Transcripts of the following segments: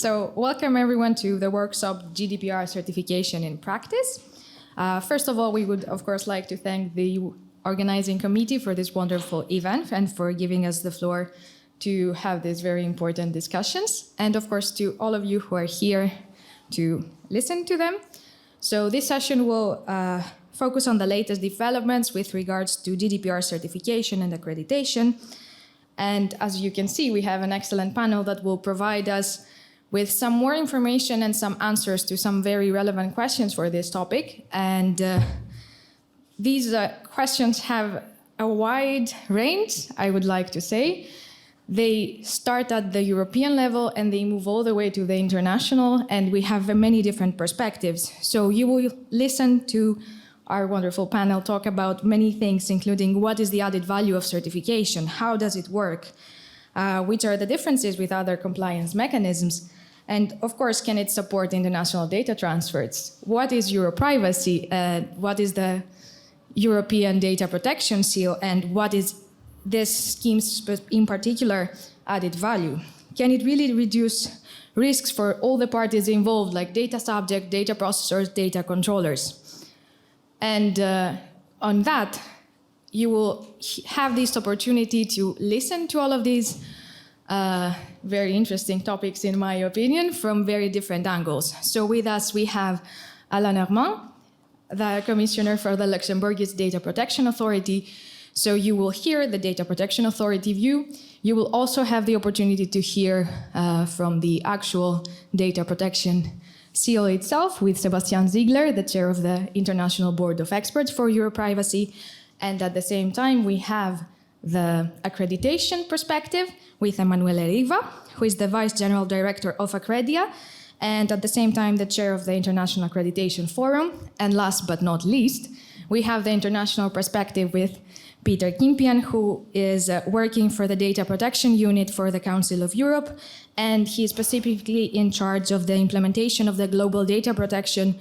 So welcome everyone to the workshop GDPR certification in practice. First of all, we would of course like to thank the organizing committee for this wonderful event and for giving us the floor to have these very important discussions. And of course to all of you who are here to listen to them. So this session will focus on the latest developments with regards to GDPR certification and accreditation. And as you can see, we have an excellent panel that will provide us with some more information and some answers to some very relevant questions for this topic. And these questions have a wide range, I would like to say. They start at the European level and they move all the way to the international, and we have many different perspectives. So you will listen to our wonderful panel talk about many things, including what is the added value of certification, how does it work, which are the differences with other compliance mechanisms, and of course, can it support international data transfers? What is Europrivacy? What is the European Data Protection Seal? And what is this scheme's in particular added value? Can it really reduce risks for all the parties involved, like data subject, data processors, data controllers? And on that, you will have this opportunity to listen to all of these very interesting topics, in my opinion, from very different angles. So with us, we have Alain Herrmann, the Commissioner for the Luxembourgish Data Protection Authority. So you will hear the Data Protection Authority view. You will also have the opportunity to hear from the actual data protection seal itself with Sébastien Ziegler, the chair of the International Board of Experts for Europrivacy. And at the same time, we have the accreditation perspective with Emanuele Riva, who is the Vice General Director of ACCREDIA, and at the same time, the chair of the International Accreditation Forum. And last but not least, we have the international perspective with Peter Kimpian, who is working for the Data Protection Unit for the Council of Europe, and he is specifically in charge of the implementation of the Global Data Protection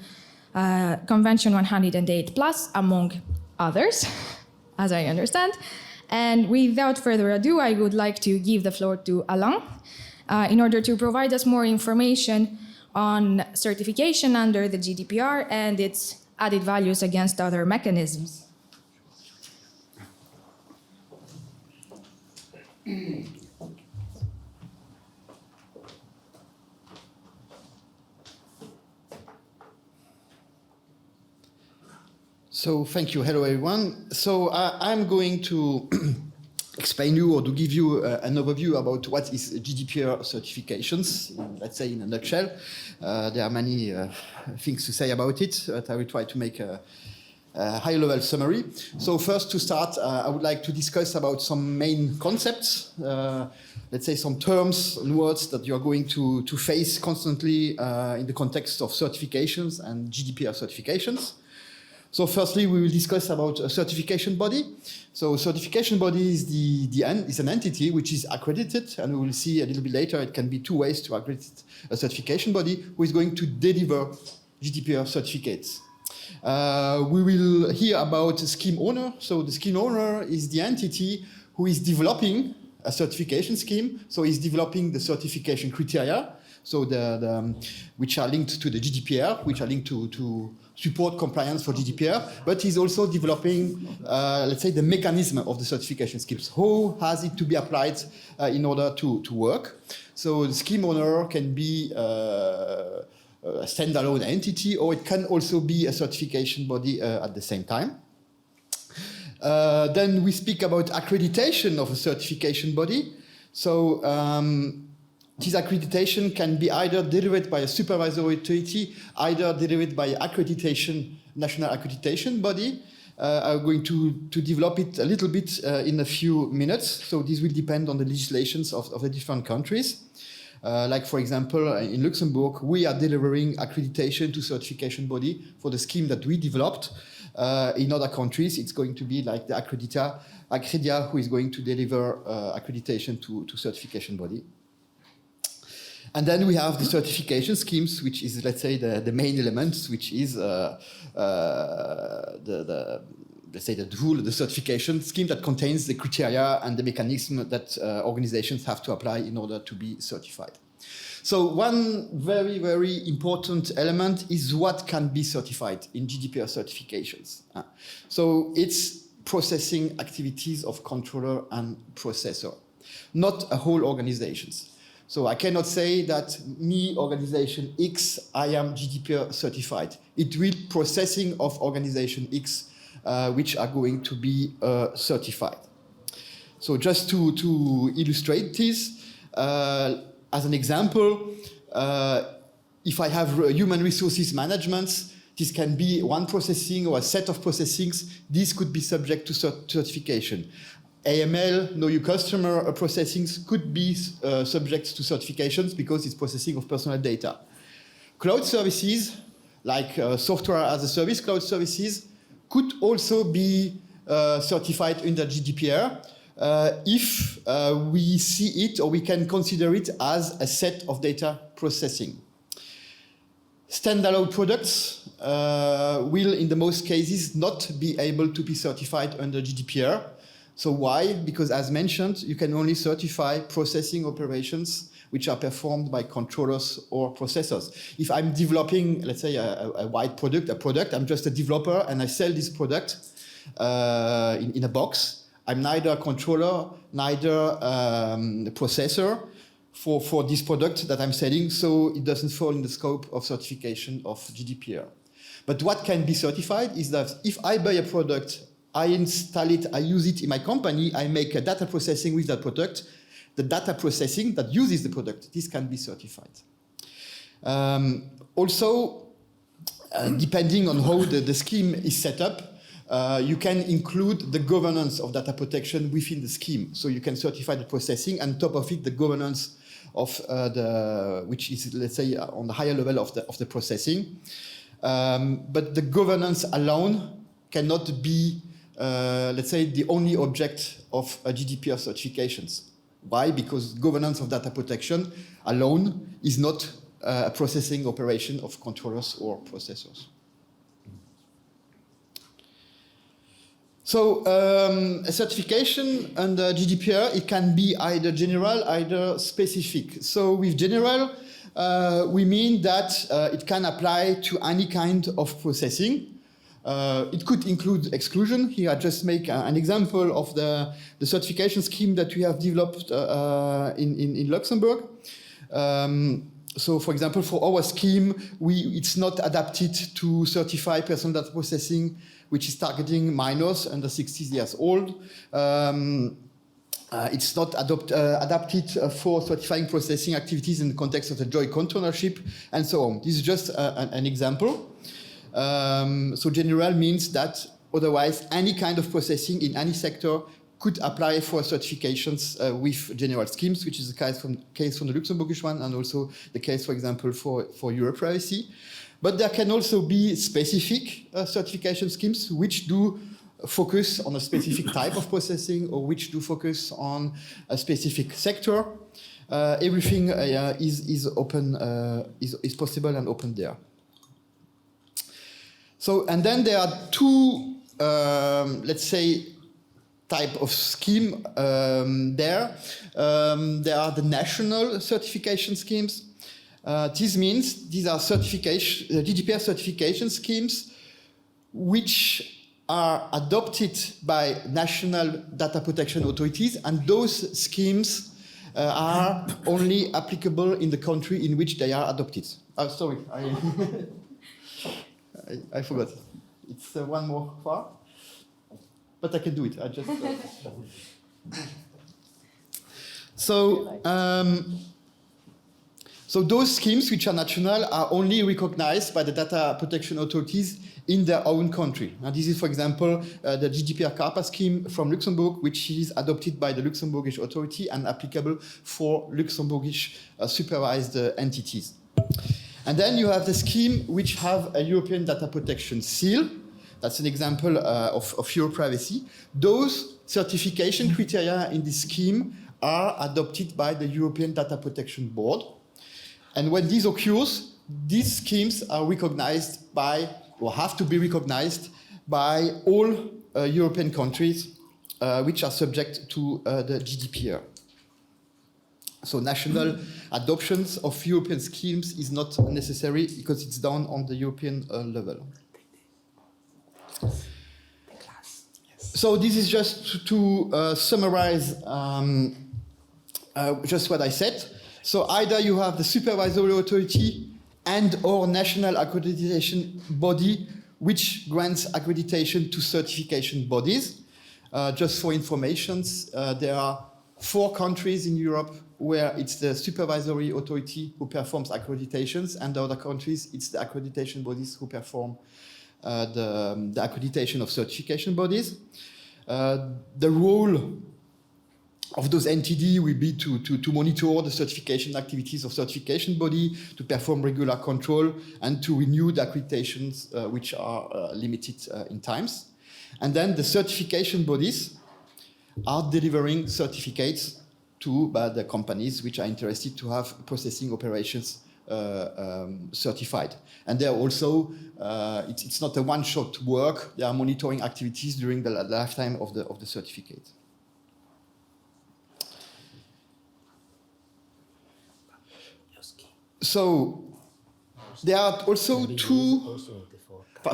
Convention 108+, among others, as I understand. And without further ado, I would like to give the floor to Alain in order to provide us more information on certification under the GDPR and its added values against other mechanisms. So thank you. Hello, everyone. So I'm going to explain you or to give you an overview about what is GDPR certifications, let's say in a nutshell. There are many things to say about it, but I will try to make a high-level summary. So first to start, I would like to discuss about some main concepts, let's say some terms and words that you are going to face constantly in the context of certifications and GDPR certifications. So firstly, we will discuss about a certification body. So certification body is an entity which is accredited, and we will see a little bit later it can be two ways to accredit a certification body who is going to deliver GDPR certificates. We will hear about a scheme owner. So the scheme owner is the entity who is developing a certification scheme. So he's developing the certification criteria, so which are linked to the GDPR, which are linked to support compliance for GDPR, but he's also developing, let's say, the mechanism of the certification schemes. How has it to be applied in order to work? So the scheme owner can be a standalone entity, or it can also be a certification body at the same time. Then we speak about accreditation of a certification body. So this accreditation can be either delivered by a supervisory authority, either delivered by accreditation, national accreditation body. I'm going to develop it a little bit in a few minutes. So this will depend on the legislations of the different countries. Like, for example, in Luxembourg, we are delivering accreditation to certification body for the scheme that we developed. In other countries, it's going to be like the ACCREDIA, who is going to deliver accreditation to certification body. And then we have the certification schemes, which is, let's say, the main elements, which is let's say, the tool, the certification scheme that contains the criteria and the mechanism that organizations have to apply in order to be certified. So one very, very important element is what can be certified in GDPR certifications. So it's processing activities of controller and processor, not a whole organizations. So I cannot say that me, organization X, I am GDPR certified. It will processing of organization X which are going to be certified. So just to illustrate this, as an example, if I have human resources management, this can be one processing or a set of processings. This could be subject to certification. AML, know your customer processings could be subject to certifications because it's processing of personal data. Cloud services, like software as a service cloud services, could also be certified under GDPR if we see it or we can consider it as a set of data processing. Standalone products will, in the most cases, not be able to be certified under GDPR. So why? Because as mentioned, you can only certify processing operations which are performed by controllers or processors. If I'm developing, let's say, a wide product, I'm just a developer and I sell this product in a box, I'm neither a controller, neither a processor for this product that I'm selling, so it doesn't fall in the scope of certification of GDPR. But what can be certified is that if I buy a product, I install it, I use it in my company, I make a data processing with that product, the data processing that uses the product, this can be certified. Also, depending on how the scheme is set up, you can include the governance of data protection within the scheme. So you can certify the processing and on top of it, the governance of which is, let's say, on the higher level of the processing. But the governance alone cannot be, let's say, the only object of GDPR certifications. Why? Because governance of data protection alone is not a processing operation of controllers or processors. So a certification under GDPR, it can be either general, either specific. So with general, we mean that it can apply to any kind of processing. It could include exclusion. Here I just make an example of the certification scheme that we have developed in Luxembourg. So for example, for our scheme, it's not adapted to certify personal data processing, which is targeting minors under 60 years old. It's not adapted for certifying processing activities in the context of the joint controllership, and so on. This is just an example. So general means that otherwise any kind of processing in any sector could apply for certifications with general schemes, which is the case from the Luxembourgish one and also the case, for example, for Europrivacy. But there can also be specific certification schemes which do focus on a specific type of processing or which do focus on a specific sector. Everything is open, is possible and open there. So, and then there are two, let's say, type of scheme there. There are the national certification schemes. This means these are GDPR certification schemes which are adopted by national data protection authorities, and those schemes are only applicable in the country in which they are adopted. Oh, sorry, I forgot. It's one more far, but I can do it. I just. So those schemes which are national are only recognized by the data protection authorities in their own country. Now, this is, for example, the GDPR CARPA scheme from Luxembourg, which is adopted by the Luxembourgish authority and applicable for Luxembourgish supervised entities. And then you have the scheme which have a European data protection seal. That's an example of Europrivacy. Those certification criteria in this scheme are adopted by the European Data Protection Board. And when this occurs, these schemes are recognized by, or have to be recognized by all European countries which are subject to the GDPR. So national adoptions of European schemes is not necessary because it's done on the European level. So this is just to summarize just what I said. So either you have the supervisory authority and or national accreditation body which grants accreditation to certification bodies. Just for information, there are 4 countries in Europe where it's the supervisory authority who performs accreditations, and the other countries it's the accreditation bodies who perform the accreditation of certification bodies. The role of those entities will be to monitor the certification activities of certification body, to perform regular control, and to renew the accreditations which are limited in times. And then the certification bodies are delivering certificates to the companies which are interested to have processing operations certified. And they're also, it's not a one-shot work, they are monitoring activities during the lifetime of the certificate. So there are also 2,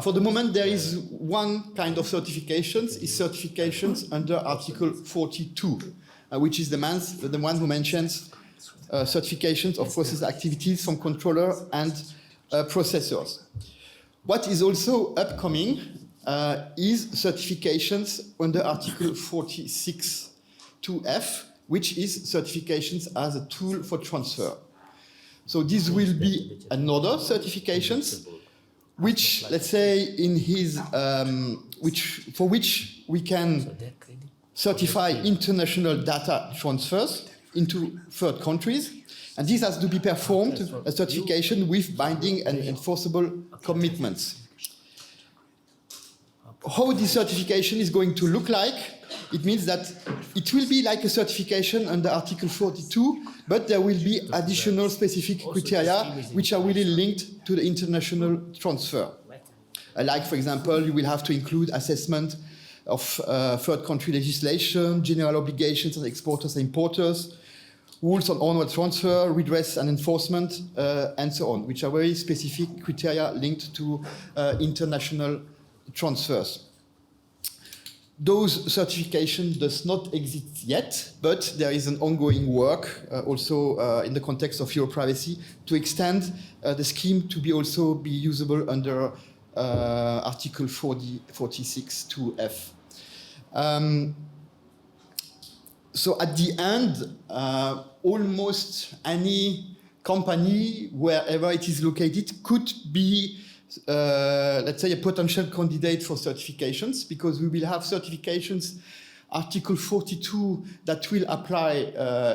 for the moment there is one kind of certifications, is certifications under Article 42, which is the one who mentions certifications of process activities from controller and processors. What is also upcoming is certifications under Article 46 2F, which is certifications as a tool for transfer. So this will be another certifications, which, let's say, in his, for which we can certify international data transfers into third countries. And this has to be performed, a certification with binding and enforceable commitments. How this certification is going to look like, it means that it will be like a certification under Article 42, but there will be additional specific criteria which are really linked to the international transfer. Like, for example, you will have to include assessment of third country legislation, general obligations on exporters and importers, rules on onward transfer, redress and enforcement, and so on, which are very specific criteria linked to international transfers. Those certifications does not exist yet, but there is an ongoing work also in the context of Europrivacy to extend the scheme to be also be usable under Article 46 2F. So at the end, almost any company, wherever it is located, could be let's say a potential candidate for certifications, because we will have certifications Article 42 that will apply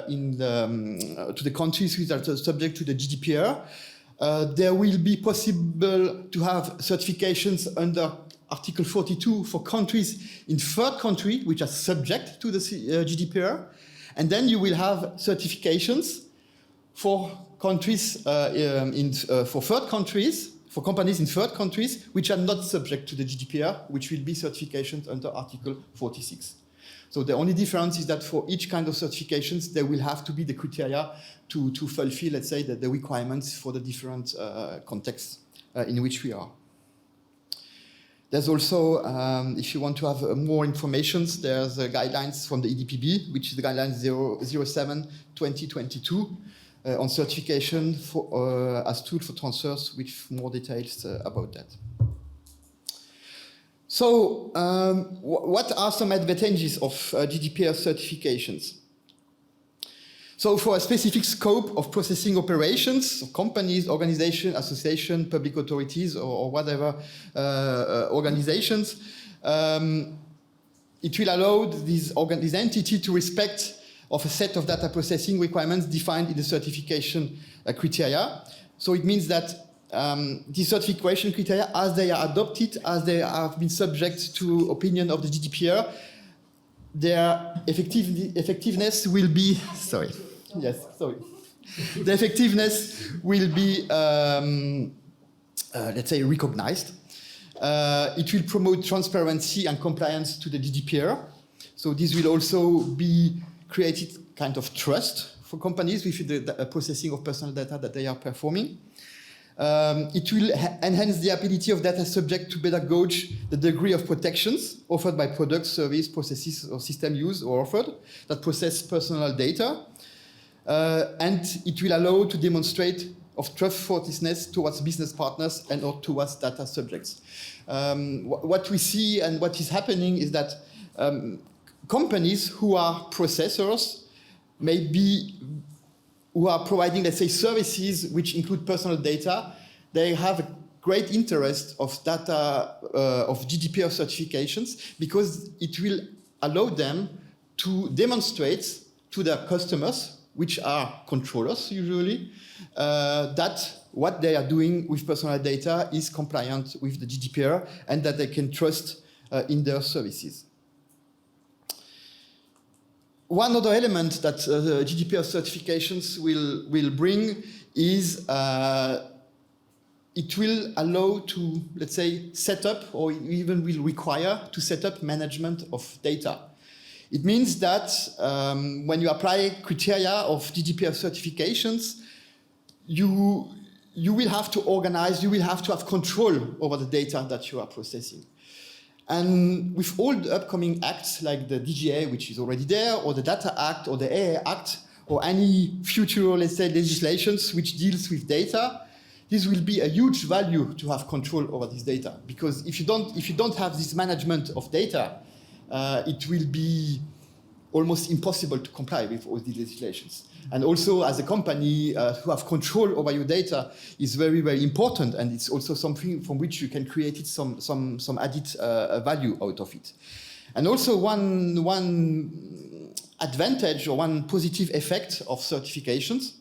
to the countries which are subject to the Gdpr. There will be possible to have certifications under Article 42 for countries in third country which are subject to the Gdpr, and then you will have certifications for countries for third countries. For companies in third countries which are not subject to the Gdpr, which will be certifications under Article 46. So the only difference is that for each kind of certifications, there will have to be the criteria to fulfill, let's say, the requirements for the different contexts in which we are. There's also, if you want to have more information, there's guidelines from the EDPB, which is the guidelines 07/2022. On certification for, as tool for transfers, with more details about that. So, what are some advantages of GDPR certifications? So, for a specific scope of processing operations, so companies, organizations, associations, public authorities, or whatever organizations, it will allow this entity to respect of a set of data processing requirements defined in the certification criteria. So it means that the certification criteria, as they are adopted, as they have been subject to opinion of the GDPR, their effectiveness will be, the effectiveness will be, let's say, recognized. It will promote transparency and compliance to the GDPR. So this will also be created kind of trust for companies with the processing of personal data that they are performing. It will enhance the ability of data subject to better gauge the degree of protections offered by products, service, processes, or system used or offered that process personal data. And it will allow to demonstrate of trustworthiness towards business partners and or towards data subjects. What we see and what is happening is that companies who are processors who are providing, let's say, services which include personal data, they have a great interest of data, of Gdpr certifications, because it will allow them to demonstrate to their customers, which are controllers usually, that what they are doing with personal data is compliant with the Gdpr and that they can trust in their services. One other element that Gdpr certifications will bring is it will allow to, let's say, set up, or even will require to set up management of data. It means that when you apply criteria of Gdpr certifications, you will have to organize, you will have to have control over the data that you are processing. And with all the upcoming acts like the DGA, which is already there, or the Data Act, or the AA Act, or any future, let's say, legislations which deals with data, this will be a huge value to have control over this data. Because if you don't have this management of data, it will be almost impossible to comply with all these legislations. And also, as a company, to have control over your data is very, very important, and it's also something from which you can create some added value out of it. And also, one advantage or one positive effect of certifications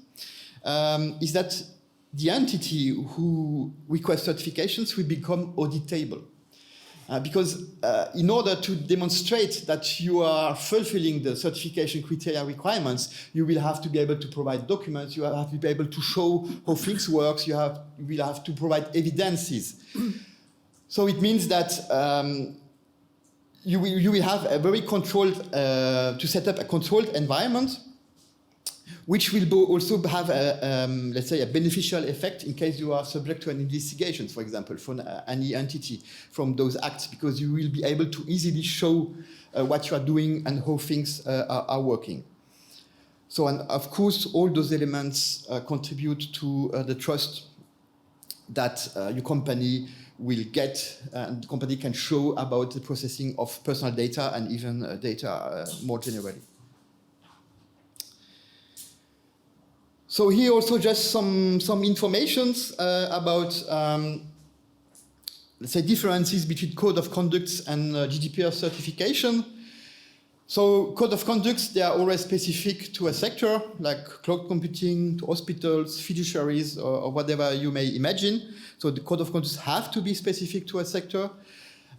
is that the entity who requests certifications will become auditable. Because in order to demonstrate that you are fulfilling the certification criteria requirements, you will have to be able to provide documents, you have to be able to show how things work, you will have to provide evidences. So it means that you will have a very controlled, to set up a controlled environment, which will also have, let's say, a beneficial effect in case you are subject to an investigation, for example, from any entity from those acts, because you will be able to easily show what you are doing and how things are working. So, and of course, all those elements contribute to the trust that your company will get, and the company can show about the processing of personal data and even data more generally. So here also just some information about, let's say, differences between code of conducts and Gdpr certification. So code of conducts, they are always specific to a sector, like cloud computing, to hospitals, fiduciaries, or whatever you may imagine. So the code of conducts have to be specific to a sector.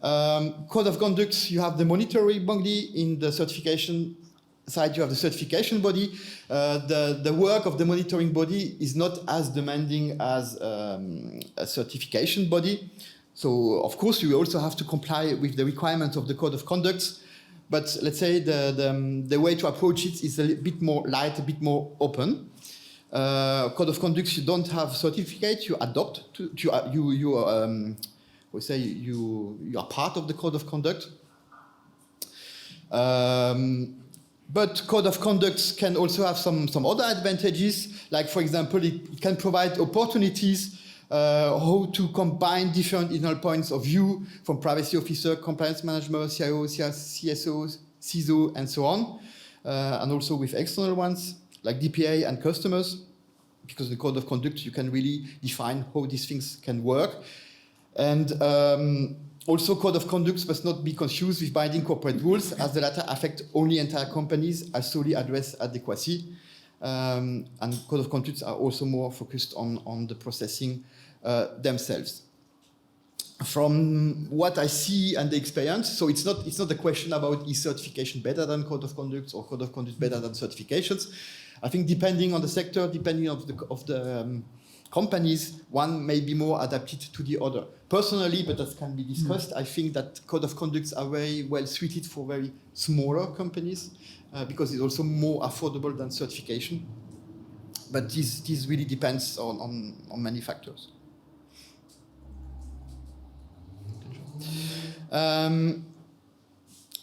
Code of conducts, you have the monitoring body. In the certification side, you have the certification body. The work of the monitoring body is not as demanding as a certification body. So, of course, you also have to comply with the requirements of the code of conduct. But let's say the way to approach it is a bit more light, a bit more open. Code of conduct, you don't have certificate, you adopt, you are part of the code of conduct. But code of conduct can also have some other advantages, like, for example, it can provide opportunities how to combine different internal points of view from privacy officer, compliance manager, CIO, CSO, CISO, and so on, and also with external ones like DPA and customers, because the code of conduct, you can really define how these things can work. And also, code of conduct must not be confused with binding corporate rules, as the latter affect only entire companies as solely address adequacy. And code of conduct are also more focused on the processing themselves. From what I see and the experience, so it's not a question about is certification better than code of conduct or code of conduct better than certifications. I think depending on the sector, depending on the companies, one may be more adapted to the other. Personally, but that can be discussed, I think that code of conducts are very well suited for very smaller companies because it's also more affordable than certification. but this really depends on many factors.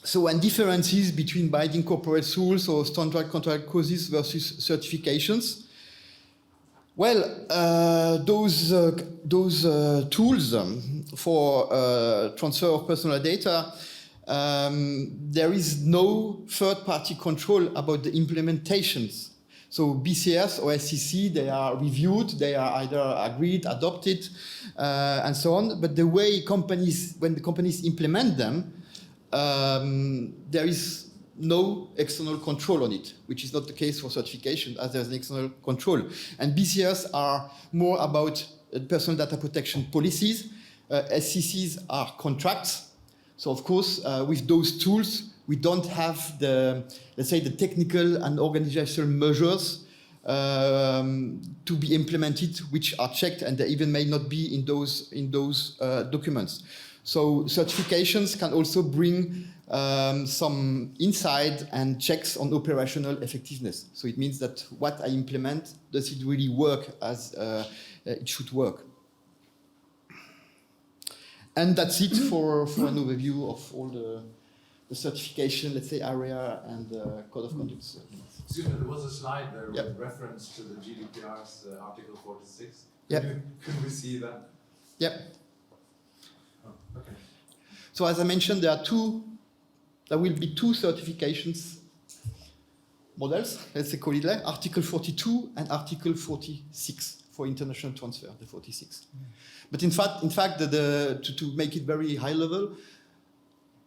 So, and differences between binding corporate rules or standard contract clauses versus certifications. Well, those tools for transfer of personal data, there is no third-party control about the implementations. So BCS or SCC, they are reviewed, they are either agreed, adopted, and so on. But the way when the companies implement them, there is no external control on it, which is not the case for certification, as there's an external control. And BCS are more about personal data protection policies. SCCs are contracts. So of course, with those tools, we don't have the, let's say, the technical and organizational measures to be implemented, which are checked, and they even may not be in those documents. So certifications can also bring some insight and checks on operational effectiveness. So it means that what I implement, does it really work as it should work? And that's it for an overview of all the certification, let's say, area and code of conduct. Excuse me, there was a slide there with reference to the GDPR's Article 46. Could we see that? Yep. Oh, okay. So as I mentioned, there will be two certifications models, let's say call it like Article 42 and Article 46 for international transfer, the 46. But in fact, to make it very high level,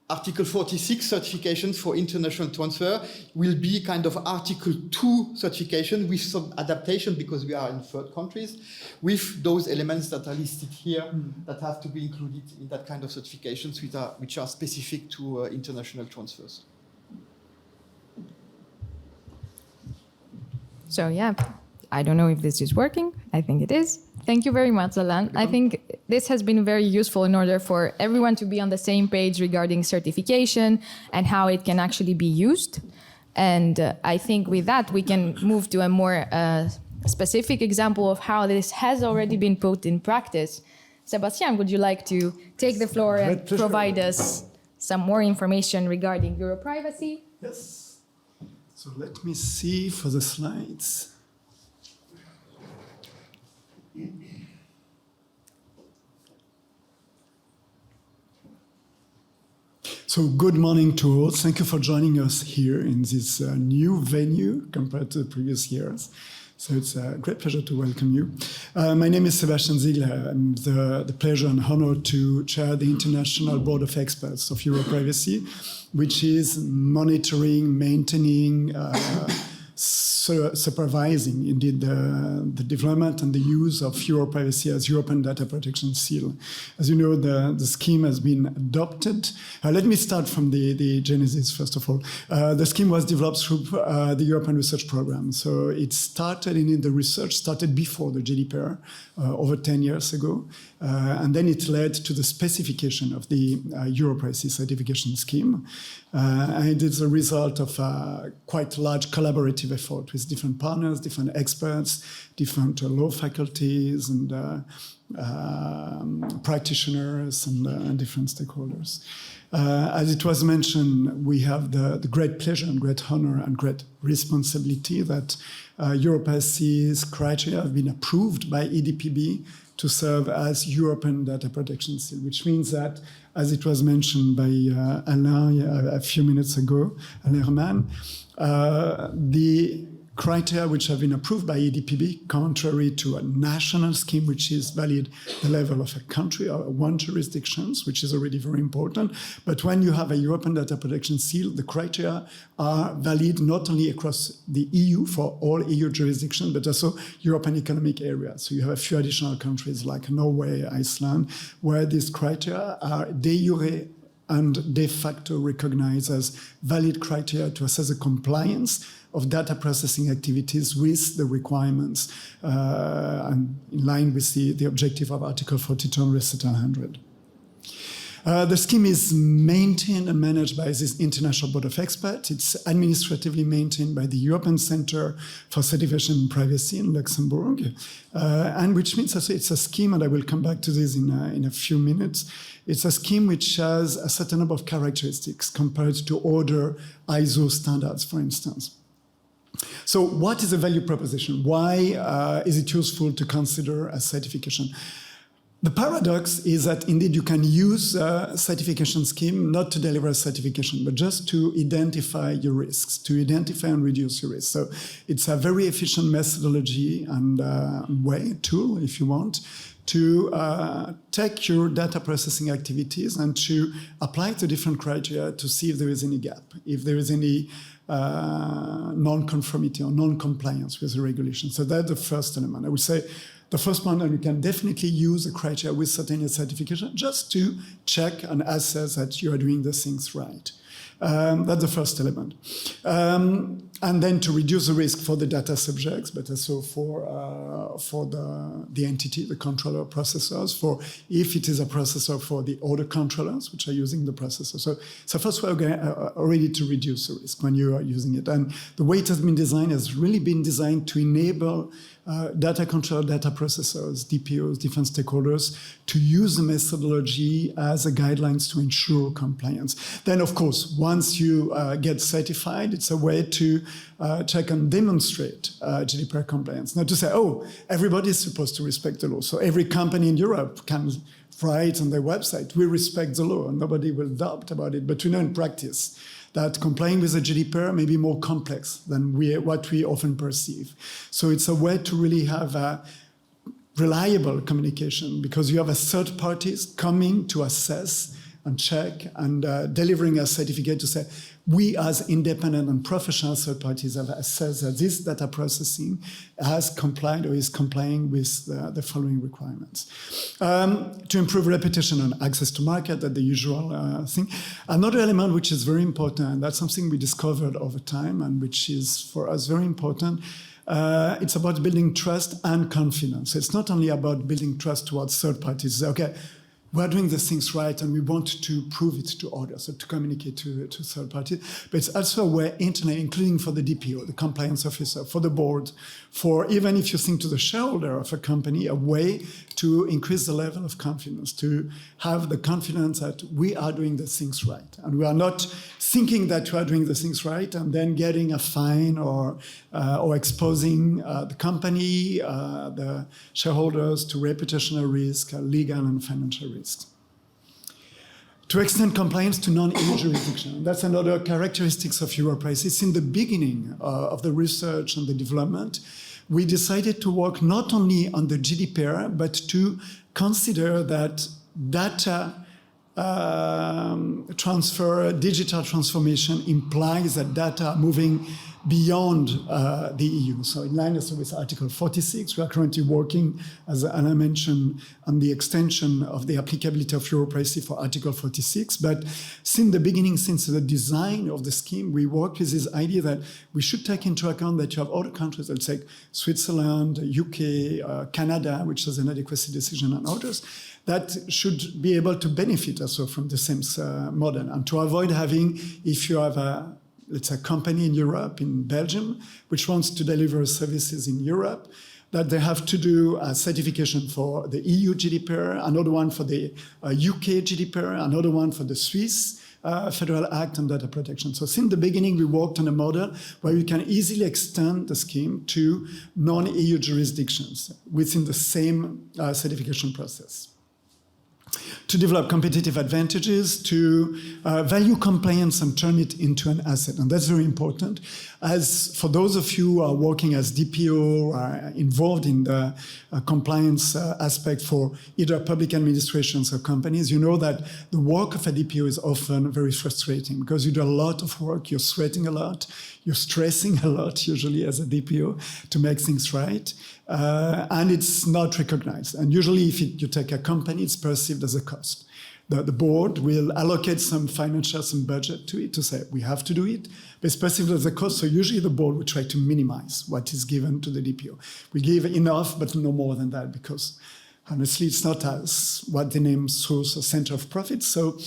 Article 46 certifications for international transfer will be kind of Article 2 certification with some adaptation because we are in third countries, with those elements that are listed here that have to be included in that kind of certifications which are specific to international transfers. So yeah, I don't know if this is working. I think it is. Thank you very much, Alain. I think this has been very useful in order for everyone to be on the same page regarding certification and how it can actually be used. And I think with that, we can move to a more specific example of how this has already been put in practice. Sébastien, would you like to take the floor and provide us some more information regarding Europrivacy? Yes. So let me see for the slides. So good morning to all. Thank you for joining us here in this new venue compared to the previous years. So it's a great pleasure to welcome you. My name is Sébastien Ziegler. I'm the pleasure and honor to chair the International Board of Experts of Europrivacy, which is monitoring, maintaining, supervising indeed the development and the use of Europrivacy as European Data Protection Seal. As you know, the scheme has been adopted. Let me start from the genesis, first of all. The scheme was developed through the European Research Programme. So it started, the research started before the Gdpr, over 10 years ago. And then it led to the specification of the Europrivacy certification scheme. And it's a result of a quite large collaborative effort with different partners, different experts, different law faculties and practitioners and different stakeholders. As it was mentioned, we have the great pleasure and great honor and great responsibility that Europrivacy's criteria have been approved by EDPB to serve as European Data Protection Seal, which means that, as it was mentioned by Alain a few minutes ago, Herrmann, the criteria which have been approved by EDPB, contrary to a national scheme which is valid the level of a country or one jurisdiction, which is already very important. But when you have a European Data Protection Seal, the criteria are valid not only across the EU for all EU jurisdictions, but also European Economic Area. So you have a few additional countries like Norway, Iceland, where these criteria are de jure and de facto recognized as valid criteria to assess the compliance of data processing activities with the requirements and in line with the objective of Article 42 and Recital 100. The scheme is maintained and managed by this international board of experts. It's administratively maintained by the European Center for Certification and Privacy in Luxembourg, and which means also it's a scheme, and I will come back to this in a few minutes. It's a scheme which has a certain number of characteristics compared to other ISO standards, for instance. So what is the value proposition? Why is it useful to consider a certification? The paradox is that indeed you can use a certification scheme not to deliver a certification, but just to identify your risks, to identify and reduce your risks. So it's a very efficient methodology and tool, if you want, to take your data processing activities and to apply the different criteria to see if there is any gap, if there is any non-conformity or non-compliance with the regulation. So that's the first element. I would say the first one, and you can definitely use the criteria with certain certification just to check and assess that you are doing the things right. That's the first element. And then to reduce the risk for the data subjects, but also for the entity, the controller processors, for if it is a processor for the other controllers which are using the processor. So first we're already to reduce the risk when you are using it. And the way it has been designed has really been designed to enable data controller, data processors, DPOs, different stakeholders to use the methodology as a guidelines to ensure compliance. Then, of course, once you get certified, it's a way to check and demonstrate GDPR compliance. Not to say, oh, everybody is supposed to respect the law. So every company in Europe can write on their website, we respect the law, and nobody will doubt about it. But we know in practice that complying with the GDPR may be more complex than what we often perceive. So it's a way to really have a reliable communication, because you have a third parties coming to assess and check and delivering a certificate to say, we as independent and professional third parties have assessed that this data processing has complied or is complying with the following requirements. To improve reputation and access to market, that's the usual thing. Another element which is very important, and that's something we discovered over time and which is for us very important, it's about building trust and confidence. It's not only about building trust towards third parties. Okay, we're doing the things right and we want to prove it to others, so to communicate to third parties. But it's also a way internally, including for the DPO, the compliance officer, for the board, for even if you think to the shareholder of a company, a way to increase the level of confidence, to have the confidence that we are doing the things right. And we are not thinking that we are doing the things right and then getting a fine or exposing the company, the shareholders to reputational risk, legal and financial risk. To extend compliance to non-EU jurisdiction. That's another characteristic of Europrivacy. It's in the beginning of the research and the development. We decided to work not only on the GDPR, but to consider that data transfer, digital transformation implies that data are moving beyond the EU. So in line also with Article 46, we are currently working, as Alain mentioned, on the extension of the applicability of Europrivacy for Article 46. But since the beginning, since the design of the scheme, we worked with this idea that we should take into account that you have other countries, let's say Switzerland, UK, Canada, which has an adequacy decision, and others, that should be able to benefit also from the same model, and to avoid having, if you have a, let's say, company in Europe, in Belgium, which wants to deliver services in Europe, that they have to do a certification for the EU GDPR, another one for the UK GDPR, another one for the Swiss Federal Act on Data Protection. So since the beginning, we worked on a model where you can easily extend the scheme to non-EU jurisdictions within the same certification process. To develop competitive advantages, to value compliance and turn it into an asset. And that's very important. As for those of you who are working as DPO, are involved in the compliance aspect for either public administrations or companies, you know that the work of a DPO is often very frustrating because you do a lot of work, you're sweating a lot, you're stressing a lot, usually as a DPO, to make things right. And it's not recognized. And usually if you take a company, it's perceived as a cost. The board will allocate some financial, some budget to it to say, we have to do it, but it's perceived as a cost. So usually the board will try to minimize what is given to the DPO. We give enough, but no more than that, because Honestly, it's not as what they name source or center of profit, so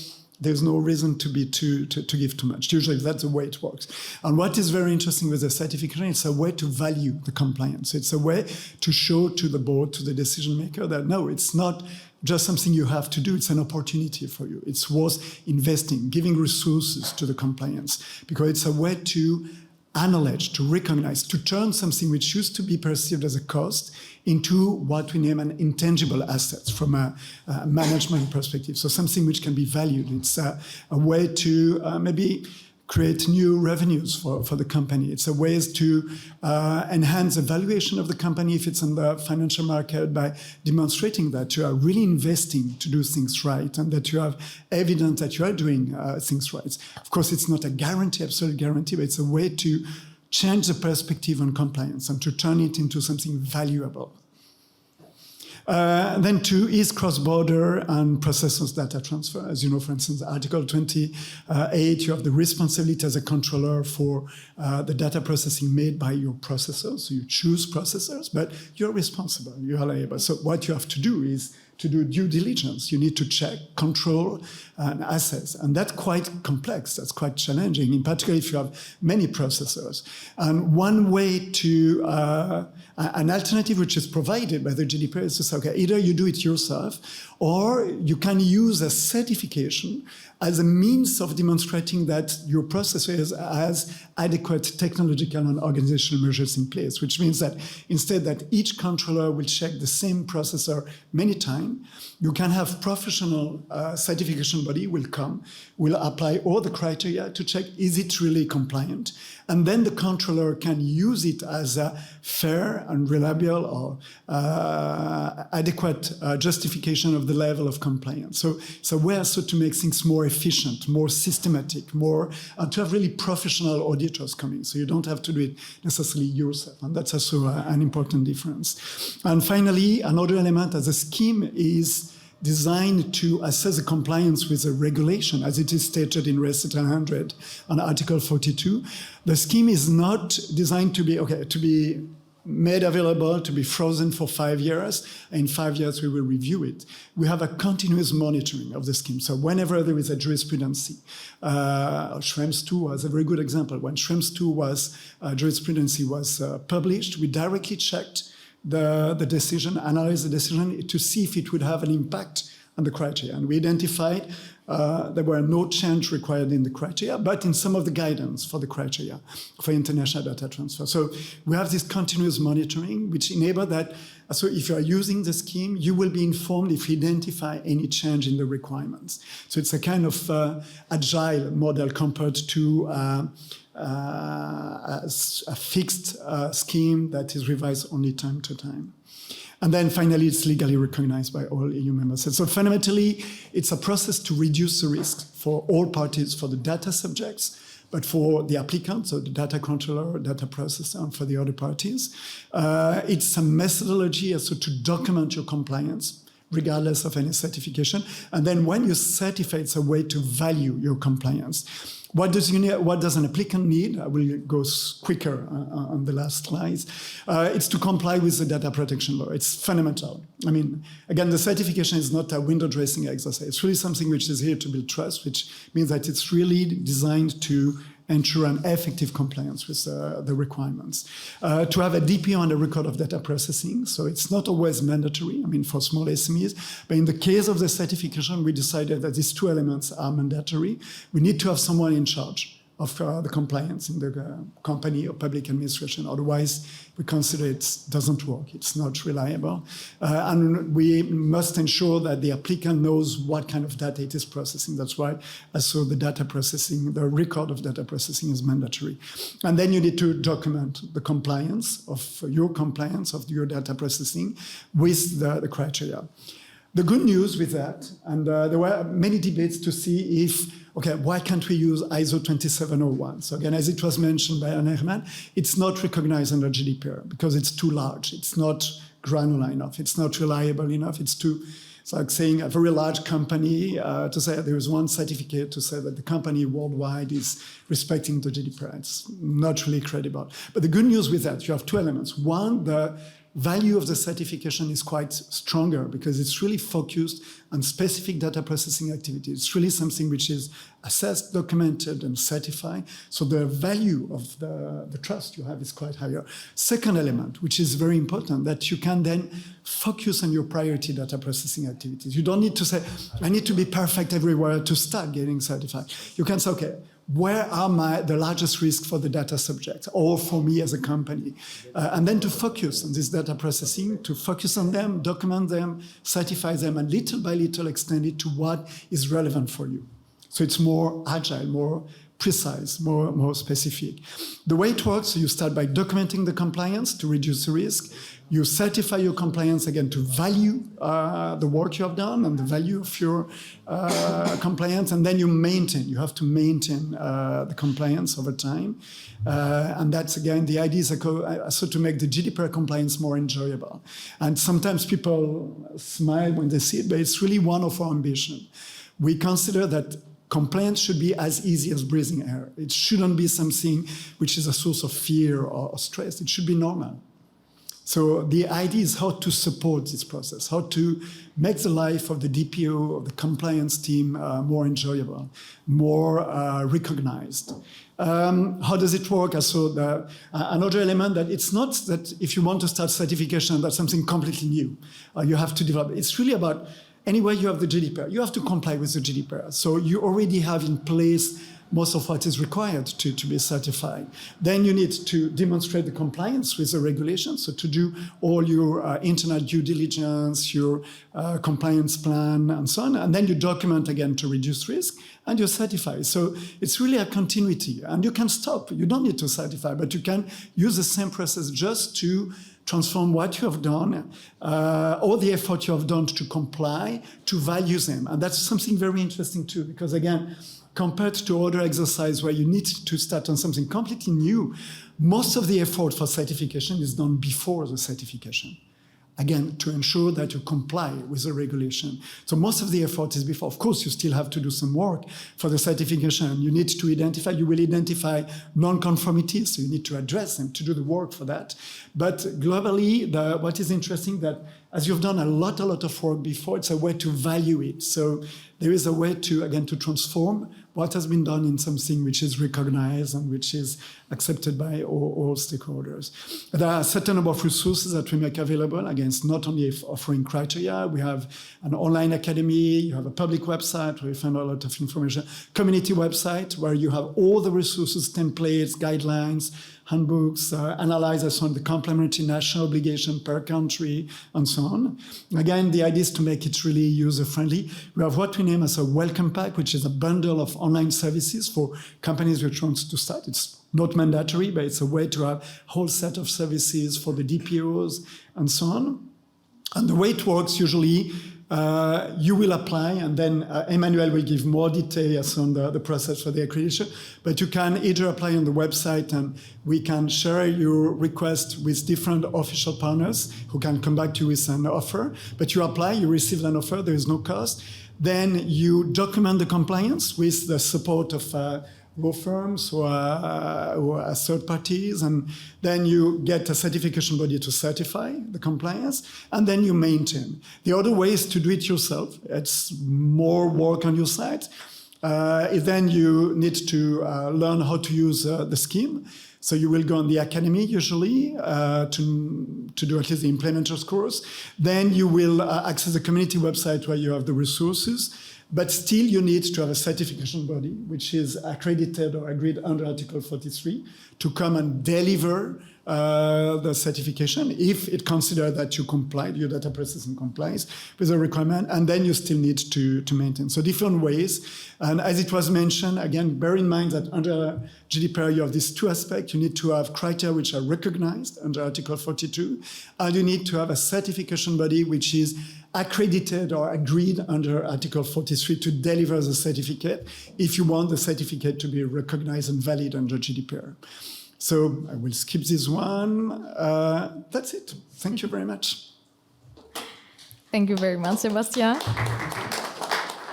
there's no reason to give too much. Usually that's the way it works. And what is very interesting with the certification, it's a way to value the compliance. It's a way to show to the board, to the decision maker that no, it's not just something you have to do, it's an opportunity for you. It's worth investing, giving resources to the compliance, because it's a way to acknowledge, to recognize, to turn something which used to be perceived as a cost into what we name an intangible asset from a management perspective. So something which can be valued. It's a way to maybe create new revenues for the company. It's a way to enhance the valuation of the company if it's on the financial market by demonstrating that you are really investing to do things right and that you have evidence that you are doing things right. Of course, it's not a guarantee, absolute guarantee, but it's a way to change the perspective on compliance and to turn it into something valuable. Then two is cross-border and processors data transfer. As you know, for instance, Article 28, you have the responsibility as a controller for the data processing made by your processors. So you choose processors, but you're responsible, you are liable. So what you have to do is to do due diligence. You need to check, control, and assess. And that's quite complex, that's quite challenging, in particular if you have many processors. And one way to, an alternative which is provided by the Gdpr is to say, okay, either you do it yourself, or you can use a certification as a means of demonstrating that your processor has adequate technological and organizational measures in place, which means that instead that each controller will check the same processor many times, you can have professional certification body will apply all the criteria to check, is it really compliant? And then the controller can use it as a fair and reliable or adequate justification of the level of compliance. So we're also to make things more efficient, more systematic, more to have really professional auditors coming. So you don't have to do it necessarily yourself. And that's also an important difference. And finally, another element as a scheme is designed to assess the compliance with the regulation, as it is stated in Recital 100 on Article 42. The scheme is not designed to be made available, to be frozen for 5 years. In 5 years, we will review it. We have a continuous monitoring of the scheme. So whenever there is a jurisprudence, Schrems 2 was a very good example. When Schrems 2 jurisprudence was published, we directly checked the decision, analyze the decision to see if it would have an impact on the criteria. And we identified there were no change required in the criteria, but in some of the guidance for the criteria for international data transfer. So we have this continuous monitoring, which enable that. So if you are using the scheme, you will be informed if you identify any change in the requirements. So it's a kind of agile model compared to a fixed scheme that is revised only time to time. And then finally, it's legally recognized by all EU member states. So fundamentally, it's a process to reduce the risk for all parties, for the data subjects, but for the applicant, so the data controller, data processor, and for the other parties. It's a methodology also to document your compliance, regardless of any certification. And then when you certify, it's a way to value your compliance. What does an applicant need? I will go quicker on the last slides. It's to comply with the data protection law. It's fundamental. I mean, again, the certification is not a window dressing exercise. It's really something which is here to build trust, which means that it's really designed to ensure an effective compliance with the requirements. To have a DPO and a record of data processing, so it's not always mandatory, I mean, for small SMEs, but in the case of the certification, we decided that these two elements are mandatory. We need to have someone in charge of the compliance in the company or public administration. Otherwise, we consider it doesn't work. It's not reliable. And we must ensure that the applicant knows what kind of data it is processing. That's why also the data processing, the record of data processing is mandatory. And then you need to document the compliance of your data processing with the criteria. The good news with that, and there were many debates to see if, okay, why can't we use ISO 27001? So again, as it was mentioned by Herrmann, it's not recognized under GDPR because it's too large. It's not granular enough. It's not reliable enough. It's like saying a very large company to say there is one certificate to say that the company worldwide is respecting the GDPR. It's not really credible. But the good news with that, you have two elements. One, the value of the certification is quite stronger because it's really focused on specific data processing activities. It's really something which is assessed, documented, and certified. So the value of the trust you have is quite higher. Second element, which is very important, that you can then focus on your priority data processing activities. You don't need to say, I need to be perfect everywhere to start getting certified. You can say, okay, where are the largest risks for the data subject or for me as a company? And then to focus on this data processing, to focus on them, document them, certify them, and little by little extend it to what is relevant for you. So it's more agile, more precise, more specific. The way it works, you start by documenting the compliance to reduce the risk. You certify your compliance again to value the work you have done and the value of your compliance, and then you maintain. You have to maintain the compliance over time. And that's, again, the idea is also to make the GDPR compliance more enjoyable. And sometimes people smile when they see it, but it's really one of our ambitions. We consider that compliance should be as easy as breathing air. It shouldn't be something which is a source of fear or stress. It should be normal. So the idea is how to support this process, how to make the life of the DPO, of the compliance team more enjoyable, more recognized. How does it work? So another element that it's not that if you want to start certification, that's something completely new. You have to develop. It's really about anywhere you have the GDPR, you have to comply with the GDPR. So you already have in place most of what is required to be certified. Then you need to demonstrate the compliance with the regulations, so to do all your internal due diligence, your compliance plan, and so on. And then you document again to reduce risk, and you certify. So it's really a continuity. And you can stop. You don't need to certify, but you can use the same process just to transform what you have done, all the effort you have done to comply, to value them. And that's something very interesting too, because again, compared to other exercises where you need to start on something completely new, most of the effort for certification is done before the certification. Again, to ensure that you comply with the regulation. So most of the effort is before. Of course, you still have to do some work for the certification. You need to identify, you will identify non-conformities, so you need to address them, to do the work for that. But globally, what is interesting that as you've done a lot of work before, it's a way to value it. So there is a way to, again, to transform what has been done in something which is recognized and which is accepted by all stakeholders. There are a certain number of resources that we make available, against not only offering criteria. We have an online academy, you have a public website where you find a lot of information, community website where you have all the resources, templates, guidelines, handbooks, analyze on the complementary national obligation per country, and so on. Again, the idea is to make it really user-friendly. We have what we name as a welcome pack, which is a bundle of online services for companies which want to start. It's not mandatory, but it's a way to have a whole set of services for the DPOs and so on. And the way it works usually, you will apply, and then Emanuele will give more details on the process for the accreditation. But you can either apply on the website, and we can share your request with different official partners who can come back to you with an offer. But you apply, you receive an offer, there is no cost. Then you document the compliance with the support of law firms or third parties, and then you get a certification body to certify the compliance, and then you maintain. The other way is to do it yourself. It's more work on your side. Then you need to learn how to use the scheme. So you will go on the academy usually to do at least the implementers course. Then you will access the community website where you have the resources. But still, you need to have a certification body, which is accredited or agreed under Article 43, to come and deliver the certification if it considers that you complied, your data processing complies with the requirement, and then you still need to maintain. So different ways. And as it was mentioned, again, bear in mind that under GDPR, you have these two aspects. You need to have criteria which are recognized under Article 42, and you need to have a certification body which is accredited or agreed under Article 43 to deliver the certificate if you want the certificate to be recognized and valid under GDPR. So I will skip this one. That's it. Thank you very much. Thank you very much, Sébastien.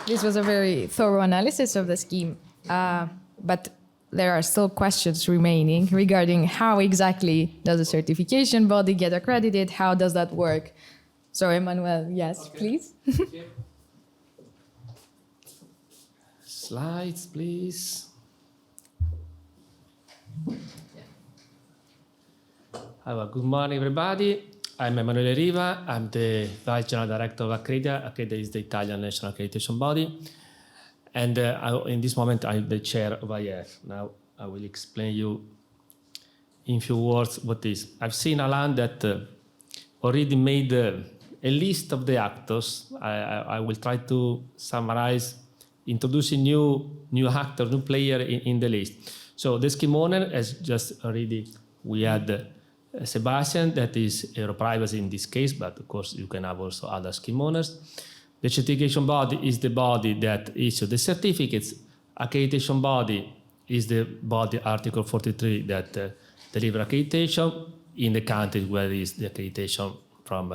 This was a very thorough analysis of the scheme. But there are still questions remaining regarding how exactly does a certification body get accredited? How does that work? So, Emanuele, yes, okay. Please. Okay. Slides, please. Good morning, everybody. I'm Emanuele Riva. I'm the Vice General Director of ACCREDIA. ACCREDIA is the Italian national accreditation body. And in this moment, I'm the chair of IF. Now, I will explain you in few words what is. I've seen Alain that already made a list of the actors. I will try to summarize, introducing new actor, new player in the list. So the scheme owner, as just already we had Sébastien, that is Europrivacy in this case, but of course you can have also other scheme owners. The certification body is the body that issues the certificates. Accreditation body is the body, Article 43, that deliver accreditation in the country where is the accreditation from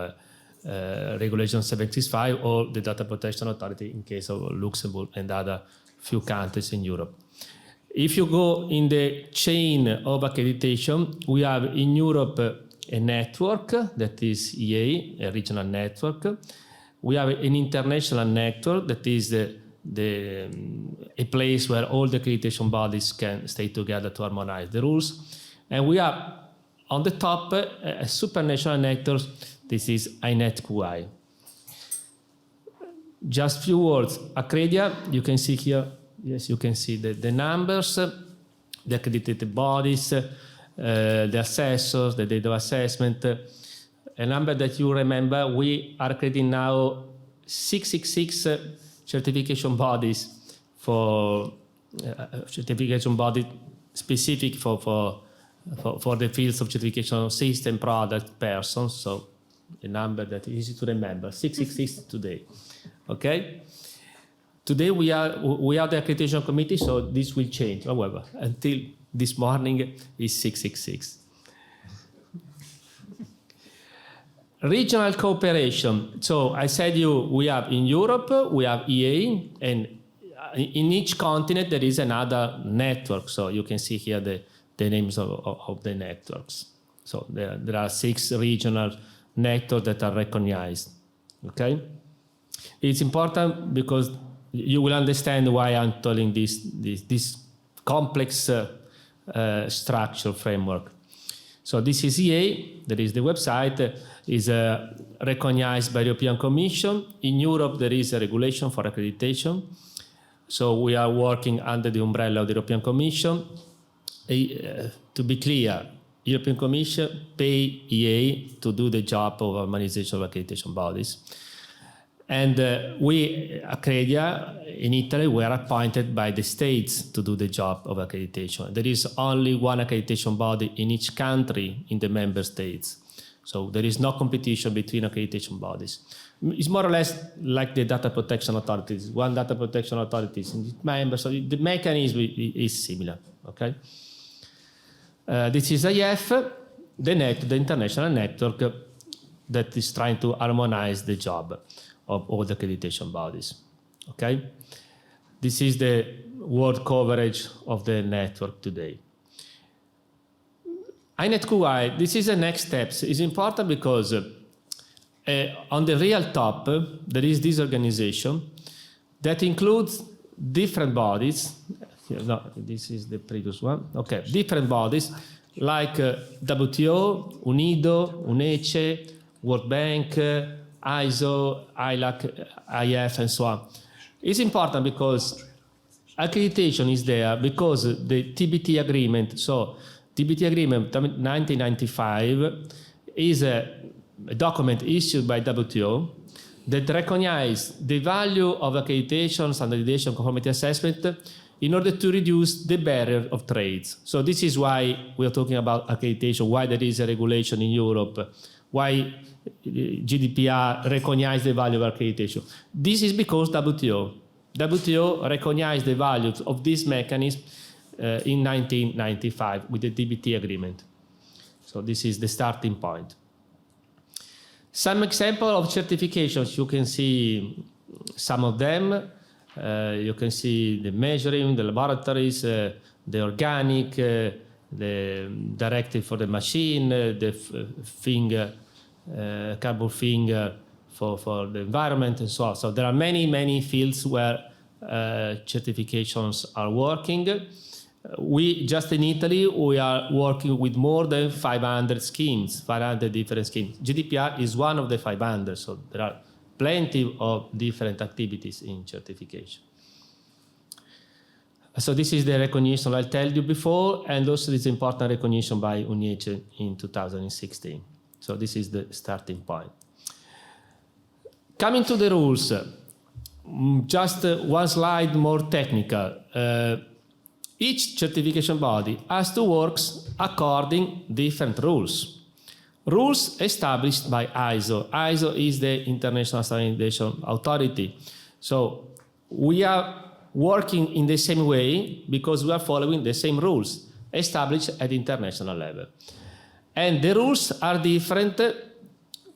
Regulation 765 or the Data Protection Authority in case of Luxembourg and other few countries in Europe. If you go in the chain of accreditation, we have in Europe a network that is EA, a regional network. We have an international network that is a place where all the accreditation bodies can stay together to harmonize the rules. And we have on the top a supranational network. This is INET-QI. Just few words. ACCREDIA, you can see here. Yes, you can see the numbers, the accredited bodies, the assessors, the data assessment. A number that you remember, we are accrediting now 666 certification bodies for certification body specific for the fields of certification system, product, persons. So a number that is easy to remember, 666 today. Okay. Today we are the accreditation committee, so this will change. However, until this morning is 666. Regional cooperation. So I said we have in Europe, we have EA, and in each continent there is another network. So you can see here the names of the networks. So there are 6 regional networks that are recognized. Okay? It's important because you will understand why I'm telling this complex structure framework. So this is EA, there is the website, is recognized by the European Commission. In Europe, there is a regulation for accreditation. So we are working under the umbrella of the European Commission. To be clear, European Commission pay EA to do the job of harmonization of accreditation bodies. And we, ACCREDIA, in Italy, were appointed by the states to do the job of accreditation. There is only one accreditation body in each country in the member states. So there is no competition between accreditation bodies. It's more or less like the data protection authorities. One data protection authority is in each member, so the mechanism is similar, okay? This is IF, the international network that is trying to harmonize the job of all the accreditation bodies, okay? This is the world coverage of the network today. INET-QI, this is the next steps. It's important because on the real top, there is this organization that includes different bodies. No, this is the previous one. Okay, different bodies like WTO, UNIDO, UNECE, World Bank, ISO, ILAC, IF, and so on. It's important because accreditation is there because the TBT agreement, so TBT agreement 1995 is a document issued by WTO that recognizes the value of accreditation, standardization, conformity assessment in order to reduce the barrier of trades. So this is why we are talking about accreditation, why there is a regulation in Europe, why Gdpr recognizes the value of accreditation. This is because WTO recognized the value of this mechanism in 1995 with the TBT agreement. So this is the starting point. Some example of certifications, you can see some of them. You can see the measuring, the laboratories, the organic, the directive for the machine, the finger, carbon finger for the environment and so on. So there are many fields where certifications are working. We just in Italy, we are working with more than 500 schemes, 500 different schemes. GDPR is one of the 500, so there are plenty of different activities in certification. So this is the recognition I told you before, and also this important recognition by UNICE in 2016. So this is the starting point. Coming to the rules, just one slide more technical. Each certification body has to work according to different rules. Rules established by ISO. ISO is the International Standardization Authority. So we are working in the same way because we are following the same rules established at international level. And the rules are different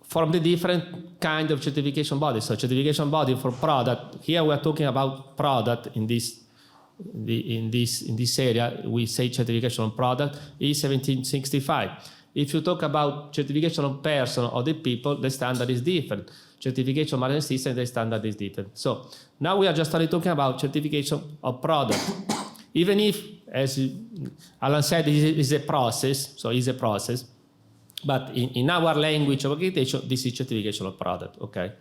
from the different kind of certification bodies. So certification body for product, here we are talking about product in this area, we say certification on product is 1765. If you talk about certification on person or the people, the standard is different. Certification management system, the standard is different. So now we are just only talking about certification of product. Even if, as Alain said, it is a process, so it's a process, but in our language of accreditation, this is certification of product, okay?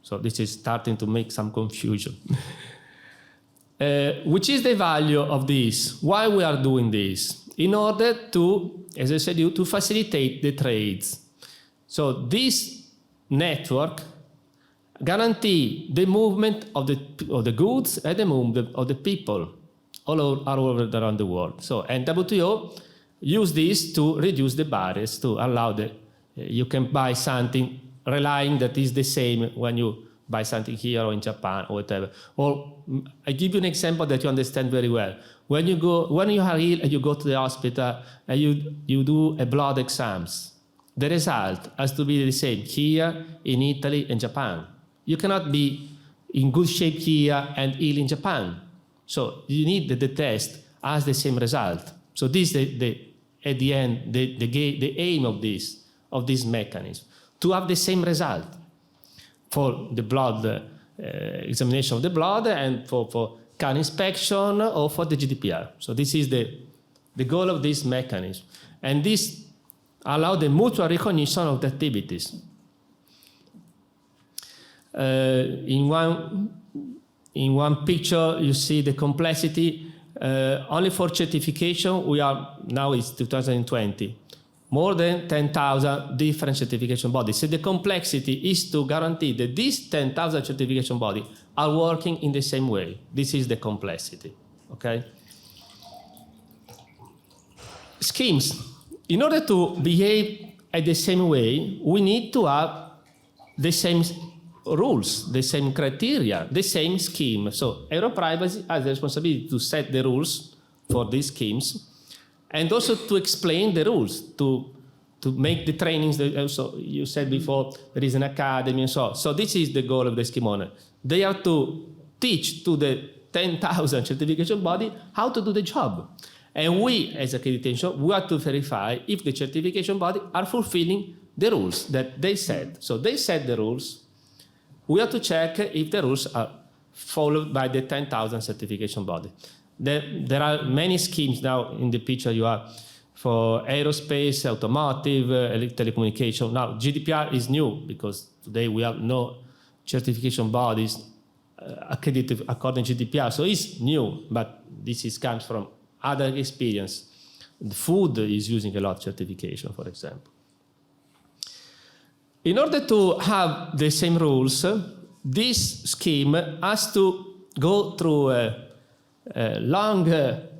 So this is starting to make some confusion. Which is the value of this? Why we are doing this? In order to, as I said, to facilitate the trades. So this network guarantee the movement of the goods and the movement of the people all over around the world. So, and WTO use this to reduce the barriers, to allow you can buy something relying that is the same when you buy something here or in Japan or whatever. Or I give you an example that you understand very well. When you are ill and you go to the hospital and you do a blood exams, the result has to be the same here, in Italy, and Japan. You cannot be in good shape here and ill in Japan. So you need the test has the same result. So this is at the end, the aim of this mechanism, to have the same result for the blood examination of the blood and for car inspection or for the GDPR. So this is the goal of this mechanism. And this allows the mutual recognition of the activities. In one picture, you see the complexity. Only for certification, we are, now it's 2020, more than 10,000 different certification bodies. So the complexity is to guarantee that these 10,000 certification bodies are working in the same way. This is the complexity, okay? Schemes. In order to behave at the same way, we need to have the same rules, the same criteria, the same scheme. So Europrivacy has the responsibility to set the rules for these schemes and also to explain the rules, to make the trainings. Also, you said before, there is an academy and so on. So this is the goal of the scheme owner. They have to teach to the 10,000 certification body how to do the job. And we, as accreditation, we have to verify if the certification body are fulfilling the rules that they set. So they set the rules. We have to check if the rules are followed by the 10,000 certification body. There are many schemes now in the picture you have for aerospace, automotive, telecommunication. Now, GDPR is new because today we have no certification bodies accredited according to GDPR. So it's new, but this comes from other experience. The food is using a lot of certification, for example. In order to have the same rules, this scheme has to go through a long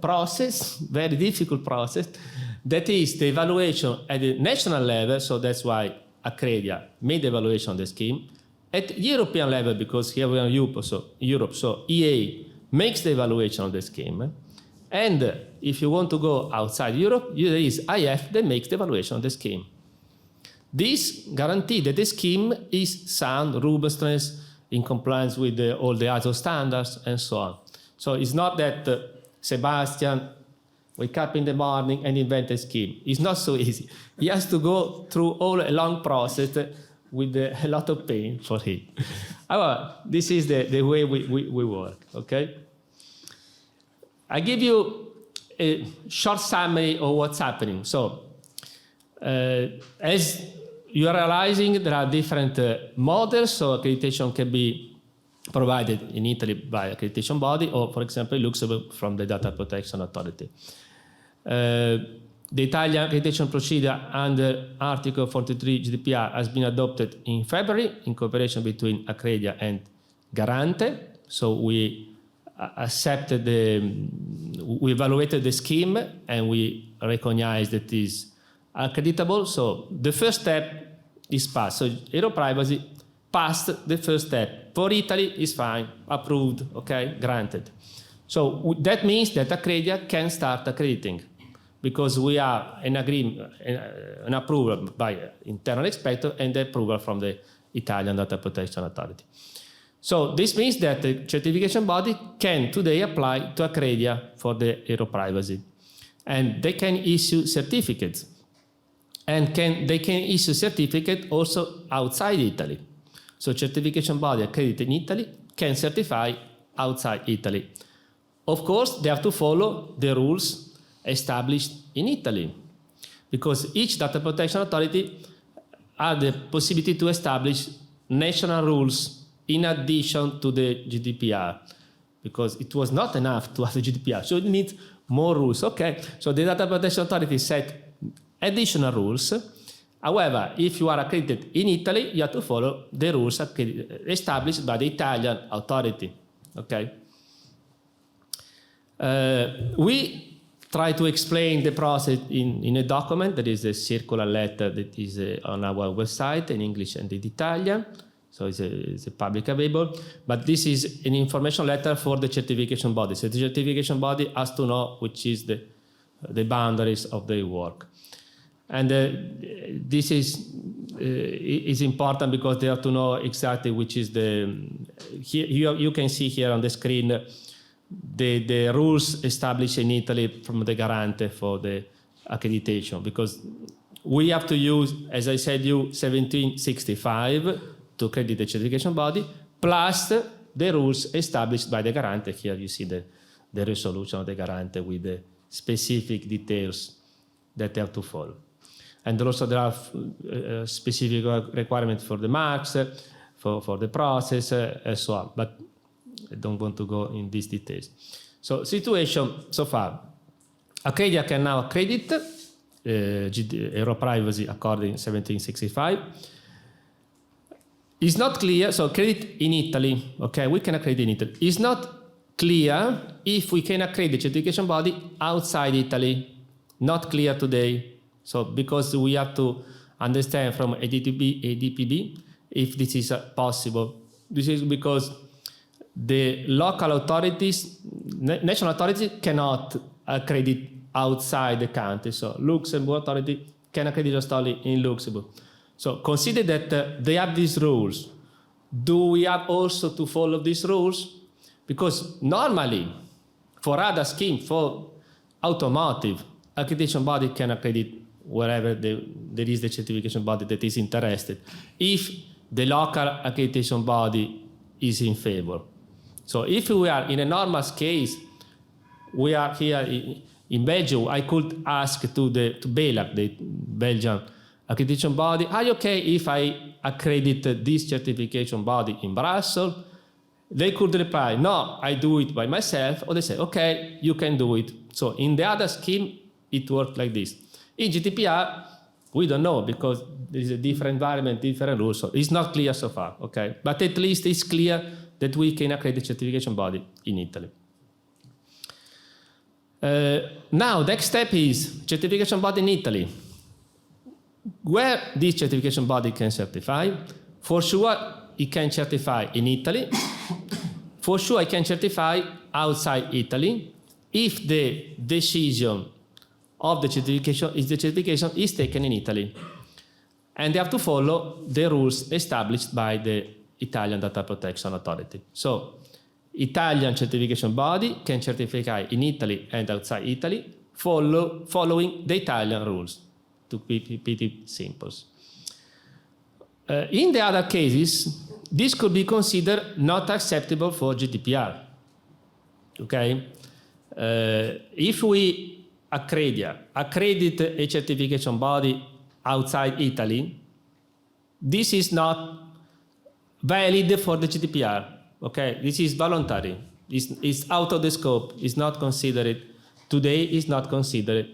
process, very difficult process, that is the evaluation at the national level, so that's why ACCREDIA made the evaluation of the scheme. At European level, because here we are in Europe, so EA makes the evaluation of the scheme. And if you want to go outside Europe, there is IF that makes the evaluation of the scheme. This guarantees that the scheme is sound, robustness, in compliance with all the ISO standards and so on. So it's not that Sébastien wake up in the morning and invent a scheme. It's not so easy. He has to go through all a long process with a lot of pain for him. However, this is the way we work, okay? I give you a short summary of what's happening. So, as you are realizing, there are different models, so accreditation can be provided in Italy by accreditation body, or for example, Luxembourg from the Data Protection Authority. The Italian accreditation procedure under Article 43 GDPR has been adopted in February in cooperation between ACCREDIA and Garante. So we accepted we evaluated the scheme and we recognized that it is accreditable. So the first step is passed. So Europrivacy passed the first step. For Italy, is fine, approved, okay, granted. So that means that ACCREDIA can start accrediting, because we are an agreement, an approval by internal inspector and the approval from the Italian Data Protection Authority. So this means that the certification body can today apply to ACCREDIA for the Europrivacy. And they can issue certificates. And they can issue certificate also outside Italy. So certification body accredited in Italy can certify outside Italy. Of course, they have to follow the rules established in Italy, because each data protection authority has the possibility to establish national rules in addition to the GDPR, because it was not enough to have the GDPR, so it needs more rules. Okay, so the data protection authority set additional rules. However, if you are accredited in Italy, you have to follow the rules established by the Italian authority. Okay. We try to explain the process in a document. That is a circular letter that is on our website in English and in Italian. So it's a public available. But this is an information letter for the certification body. So the certification body has to know which is the boundaries of their work. And this is important because they have to know exactly which is here you can see here on the screen the rules established in Italy from the Garante for the accreditation, because we have to use, as I said, 1765 to accredit the certification body, plus the rules established by the Garante. Here you see the resolution of the Garante with the specific details that they have to follow. And also there are specific requirements for the marks, for the process, and so on. But I don't want to go in these details. So situation so far. ACCREDIA can now accredit Europrivacy according to 1765. It's not clear, so accredit in Italy, okay, we can accredit in Italy. It's not clear if we can accredit certification body outside Italy. Not clear today. So because we have to understand from EDPB if this is possible. This is because the local authorities, national authorities cannot accredit outside the country. So Luxembourg authority can accredit just only in Luxembourg. So consider that they have these rules. Do we have also to follow these rules? Because normally, for other schemes, for automotive, accreditation body can accredit wherever there is the certification body that is interested, if the local accreditation body is in favor. So if we are in a normal case, we are here in Belgium, I could ask to BELAC, the Belgian accreditation body, are you okay if I accredit this certification body in Brussels? They could reply, no, I do it by myself, or they say, okay, you can do it. So in the other scheme, it worked like this. In GDPR, we don't know because there is a different environment, different rules. So it's not clear so far, okay? But at least it's clear that we can accredit certification body in Italy. Now, next step is certification body in Italy. Where this certification body can certify? For sure, it can certify in Italy. For sure, it can certify outside Italy if the decision of the certification is taken in Italy. And they have to follow the rules established by the Italian Data Protection Authority. So Italian certification body can certify in Italy and outside Italy, following the Italian rules, to keep it simple. In the other cases, this could be considered not acceptable for GDPR. Okay? If we accredit a certification body outside Italy, this is not valid for the GDPR. Okay, this is voluntary. It's out of the scope. It's not considered. Today is not considered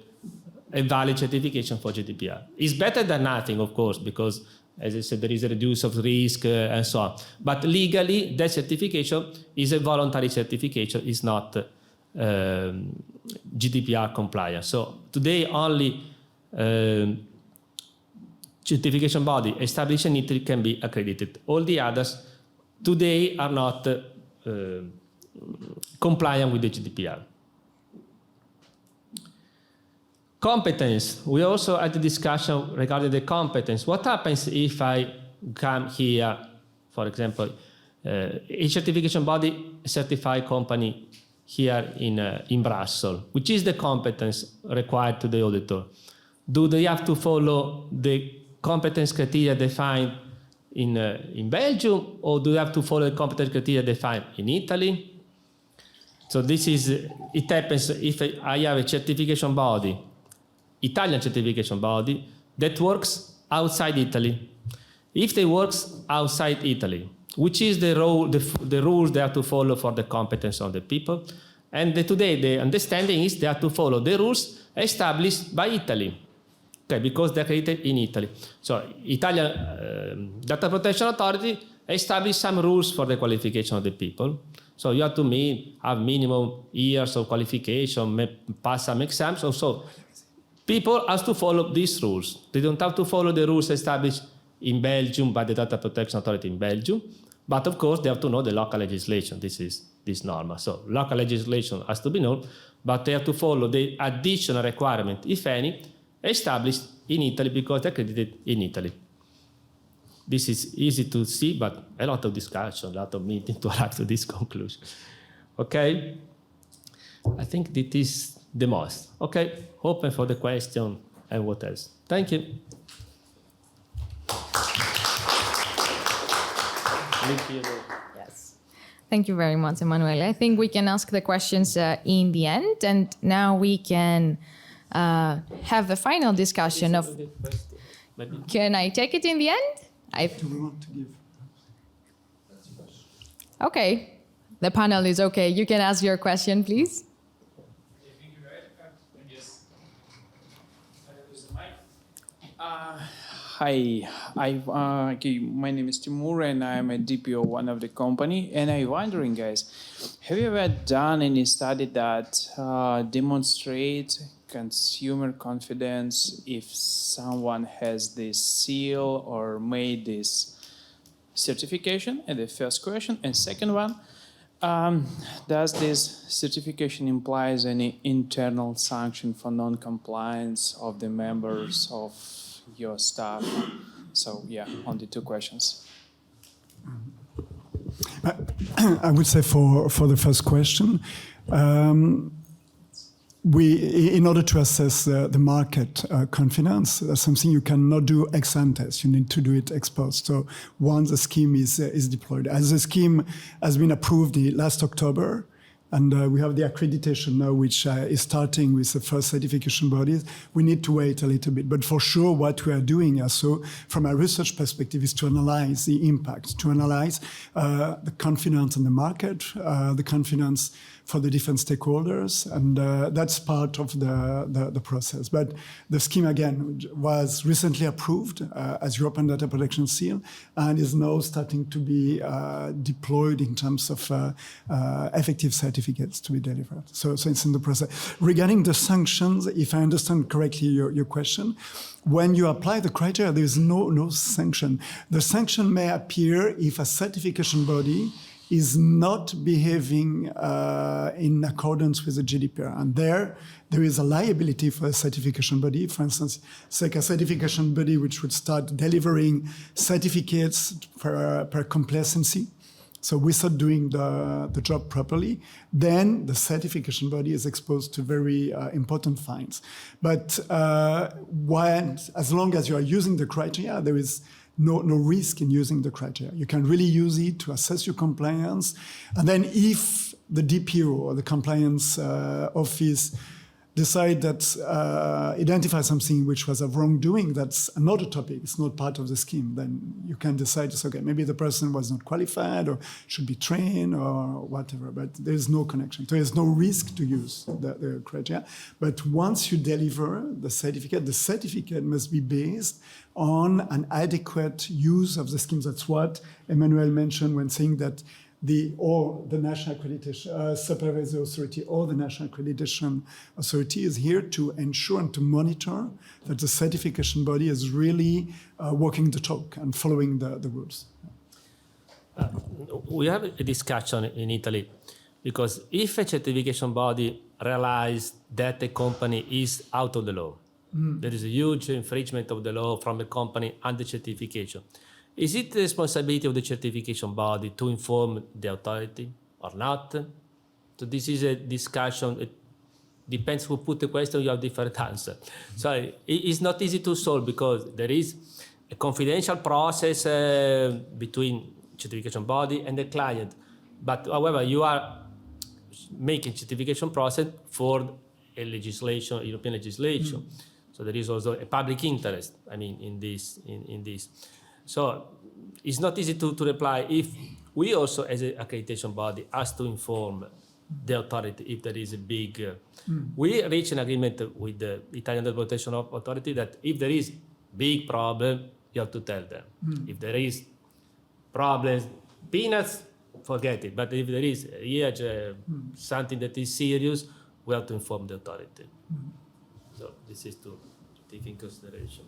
a valid certification for GDPR. It's better than nothing, of course, because, as I said, there is a reduce of risk and so on. But legally, that certification is a voluntary certification. It's not GDPR compliant. So today, only certification body established in Italy can be accredited. All the others today are not compliant with the GDPR. Competence. We also had a discussion regarding the competence. What happens if I come here, for example, a certification body, a certified company here in Brussels? Which is the competence required to the auditor? Do they have to follow the competence criteria defined in Belgium, or do they have to follow the competence criteria defined in Italy? So this is, it happens if I have a certification body, Italian certification body, that works outside Italy. If they works outside Italy, which is the rules they have to follow for the competence of the people? And today the understanding is they have to follow the rules established by Italy. Okay, because they're accredited in Italy. So Italian Data Protection Authority established some rules for the qualification of the people. So you have to have minimum years of qualification, pass some exams. Also, people have to follow these rules. They don't have to follow the rules established in Belgium by the Data Protection Authority in Belgium. But of course, they have to know the local legislation. This is normal. So local legislation has to be known, but they have to follow the additional requirement, if any, established in Italy because they're accredited in Italy. This is easy to see, but a lot of discussion, a lot of meeting to arrive to this conclusion. Okay? I think that is the most. Okay? Open for the question and what else. Thank you. Yes. Thank you very much, Emanuele. I think we can ask the questions in the end, and now we can have the final discussion of. Can I take it in the end? Do we want to give? Okay, the panel is okay. You can ask your question, please. Hi, my name is Timur and I'm a DPO one of the company. And I'm wondering, guys, have you ever done any study that demonstrate consumer confidence if someone has this seal or made this certification? And the first question. And second one, does this certification implies any internal sanction for non-compliance of the members of your staff? So yeah, on the two questions. I would say for the first question, in order to assess the market confidence, that's something you cannot do ex ante. You need to do it ex post. So once the scheme is deployed, as the scheme has been approved last October, and we have the accreditation now, which is starting with the first certification bodies. We need to wait a little bit. But for sure, what we are doing also, from a research perspective, is to analyze the impact, to analyze the confidence in the market, the confidence for the different stakeholders, and that's part of the process. But the scheme, again, was recently approved as European Data Protection Seal, and is now starting to be deployed in terms of effective certificates to be delivered. So it's in the process. Regarding the sanctions, if I understand correctly your question, when you apply the criteria, there is no sanction. The sanction may appear if a certification body is not behaving in accordance with the GDPR. And there is a liability for a certification body. For instance, it's like a certification body which would start delivering certificates per complacency. So without doing the job properly, then the certification body is exposed to very important fines. But as long as you are using the criteria, there is no risk in using the criteria. You can really use it to assess your compliance. And then if the DPO or the compliance office decide that identify something which was of wrongdoing, that's another topic. It's not part of the scheme. Then you can decide, okay, maybe the person was not qualified or should be trained or whatever, but there's no connection. So there's no risk to use the criteria. But once you deliver the certificate must be based on an adequate use of the schemes. That's what Emanuele mentioned when saying that the National Accreditation Supervisory Authority or the National Accreditation Authority is here to ensure and to monitor that the certification body is really walking the talk and following the rules. We have a discussion in Italy because if a certification body realizes that a company is out of the law, there is a huge infringement of the law from the company and the certification. Is it the responsibility of the certification body to inform the authority or not? So this is a discussion. It depends who put the question, you have different answers. So it's not easy to solve because there is a confidential process between certification body and the client. But however, you are making certification process for a legislation, European legislation. So there is also a public interest, in this. So it's not easy to reply if we also, as an accreditation body, has to inform the authority if there is a big... We reach an agreement with the Italian Protection Authority that if there is big problem, you have to tell them. If there is problems, peanuts, forget it. But if there is something that is serious, we have to inform the authority. So this is to take in consideration.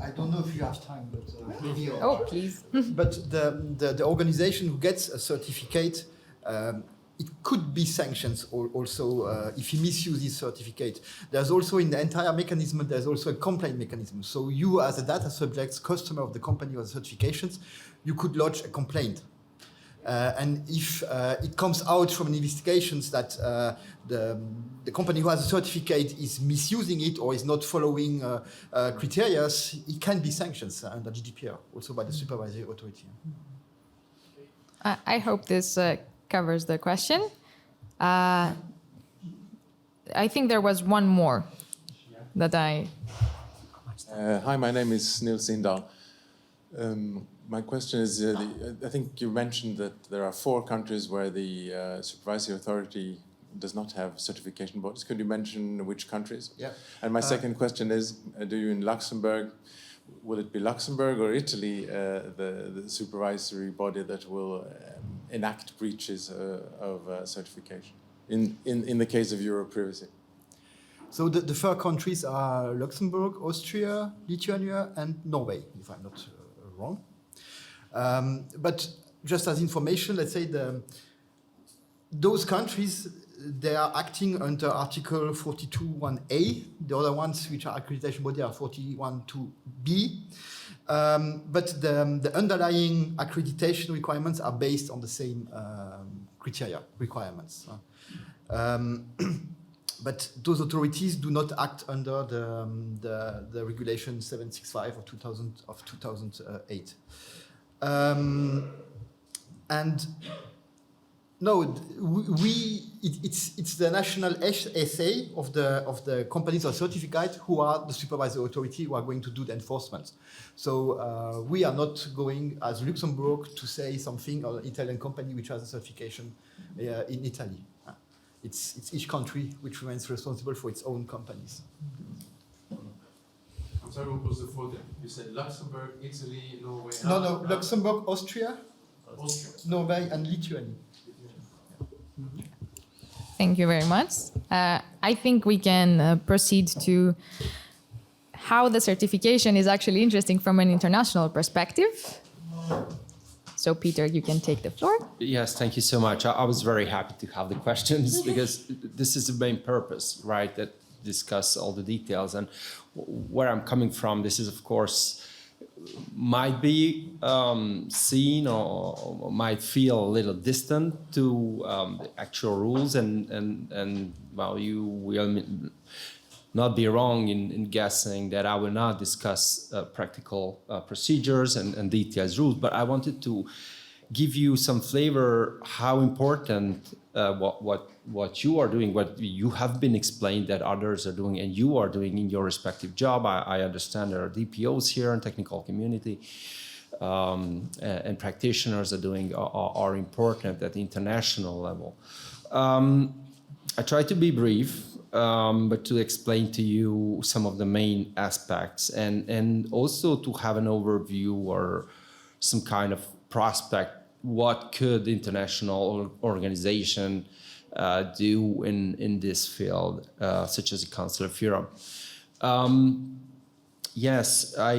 I don't know if you have time, but maybe. Oh, please. But the organization who gets a certificate, it could be sanctions also if he misuses certificate. There's also in the entire mechanism, there's also a complaint mechanism. So you as a data subject, customer of the company or the certifications, you could lodge a complaint. And if it comes out from an investigations that the company who has a certificate is misusing it or is not following criteria, it can be sanctions under GDPR, also by the supervisory authority. I hope this covers the question. I think there was one more that I... Hi, my name is Niels Sindal. My question is, I think you mentioned that there are 4 countries where the supervisory authority does not have certification bodies. Could you mention which countries? Yeah. And my second question is, do you in Luxembourg, will it be Luxembourg or Italy, the supervisory body that will enact breaches of certification in the case of Europrivacy? So the 4 countries are Luxembourg, Austria, Lithuania, and Norway, if I'm not wrong. But just as information, let's say those countries, they are acting under Article 42.1a. The other ones, which are accreditation body, are 41.2b. But the underlying accreditation requirements are based on the same criteria requirements. But those authorities do not act under the regulation 765 of 2008. And no, it's the national SA of the companies or certificate who are the supervisory authority who are going to do the enforcement. So we are not going as Luxembourg to say something or Italian company which has a certification in Italy. It's each country which remains responsible for its own companies. I'm sorry, what was the 4th? You said Luxembourg, Italy, Norway. No, Luxembourg, Austria, Norway, and Lithuania. Thank you very much. I think we can proceed to how the certification is actually interesting from an international perspective. So Peter, you can take the floor. Yes, thank you so much. I was very happy to have the questions because this is the main purpose, right? That discuss all the details. And where I'm coming from, this is, of course, might be seen or might feel a little distant to the actual rules. And well, you will not be wrong in guessing that I will not discuss practical procedures and detailed rules, but I wanted to give you some flavor how important what you are doing, what you have been explained that others are doing and you are doing in your respective job. I understand there are DPOs here in technical community and practitioners are doing are important at the international level. I try to be brief, but to explain to you some of the main aspects and also to have an overview or some kind of prospect. What could international organization do in this field, such as the Council of Europe? Yes, I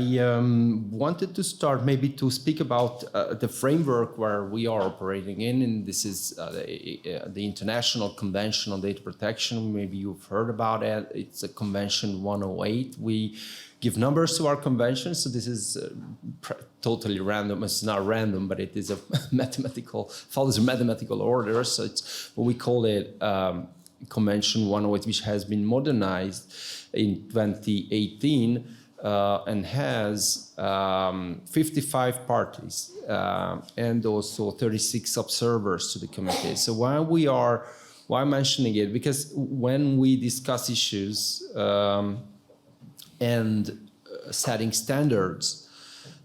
wanted to start maybe to speak about the framework where we are operating in, and this is the International Convention on Data Protection. Maybe you've heard about it. It's a Convention 108. We give numbers to our convention, so this is totally random. It's not random, but it is a follows a mathematical order. So it's what we call it Convention 108, which has been modernized in 2018. And has 55 parties and also 36 observers to the committee. So why I'm mentioning it? Because when we discuss issues and setting standards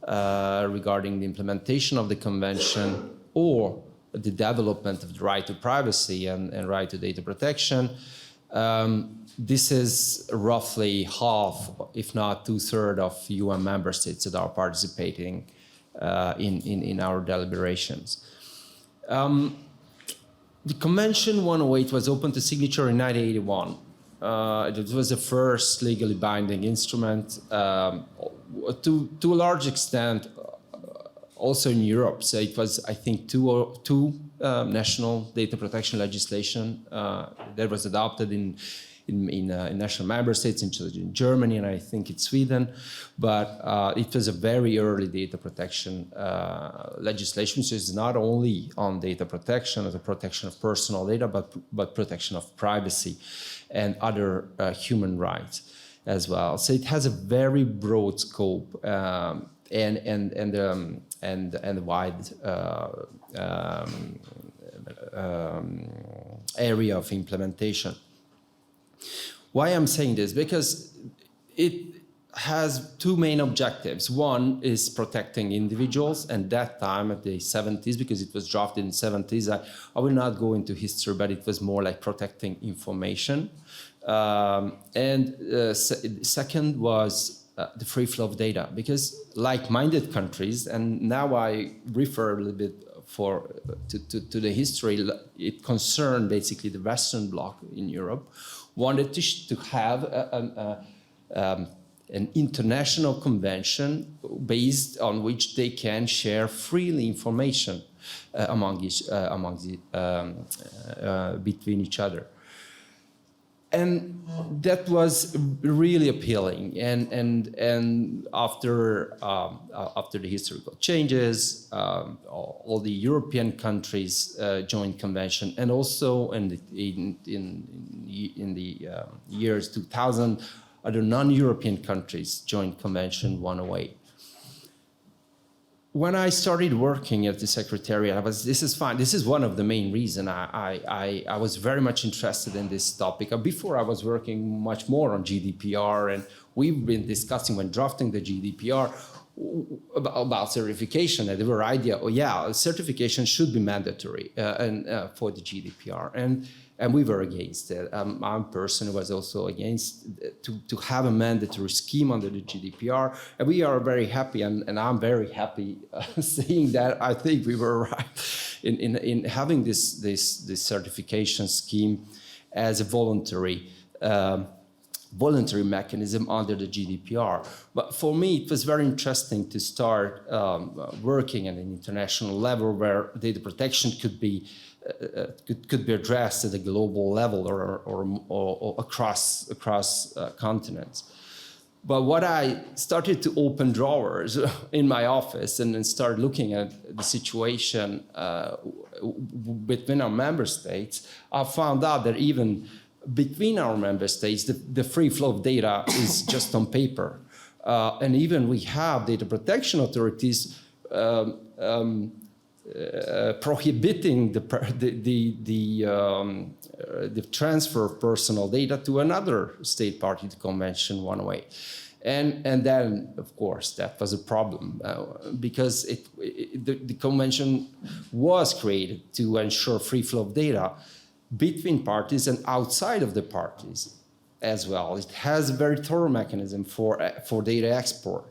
regarding the implementation of the convention or the development of the right to privacy and right to data protection, this is roughly half, if not 2/3 of UN member states that are participating in our deliberations. The Convention 108 was open to signature in 1981. It was the first legally binding instrument to a large extent also in Europe. So it was, I think, two national data protection legislation that was adopted in national member states, in Germany, and I think in Sweden. But it was a very early data protection legislation, which is not only on data protection, the protection of personal data, but protection of privacy and other human rights as well. So it has a very broad scope and wide area of implementation. Why I'm saying this? Because it has two main objectives. One is protecting individuals, and that time at the 70s, because it was drafted in the 70s, I will not go into history, but it was more like protecting information. Second was the free flow of data, because like-minded countries, and now I refer a little bit to the history, it concerned basically the Western Bloc in Europe, wanted to have an international convention based on which they can share freely information between each other. And that was really appealing. And after the historical changes, all the European countries joined convention, and also in the years 2000, other non-European countries joined Convention 108. When I started working at the Secretariat, this is one of the main reasons I was very much interested in this topic. Before I was working much more on GDPR, and we've been discussing when drafting the GDPR about certification, and there were idea, certification should be mandatory for the GDPR, and we were against it. I'm a person who was also against to have a mandatory scheme under the GDPR, and we are very happy, and I'm very happy saying that I think we were right in having this certification scheme as a voluntary voluntary mechanism under the GDPR. But for me, it was very interesting to start working at an international level where data protection could be addressed at a global level or across continents. But what I started to open drawers in my office and then start looking at the situation between our member states, I found out that even between our member states, the free flow of data is just on paper. And even we have data protection authorities prohibiting the transfer of personal data to another state party to convention one way. And then, of course, that was a problem because the convention was created to ensure free flow of data between parties and outside of the parties as well. It has a very thorough mechanism for data export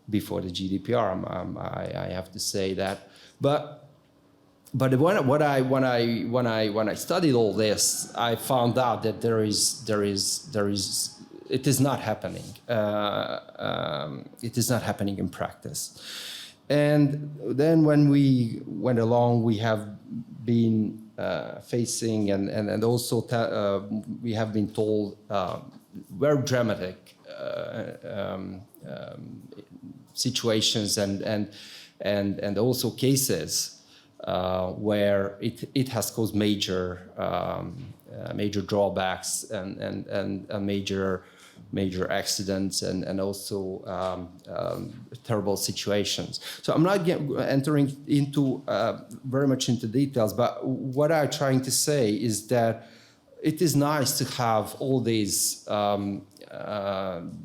before the GDPR. I have to say that. But when I studied all this, I found out that it is not happening. It is not happening in practice. And then when we went along, we have been facing and also we have been told very dramatic situations and also cases where it has caused major drawbacks and major accidents and also terrible situations. So I'm not entering into very much into details, but what I'm trying to say is that it is nice to have all these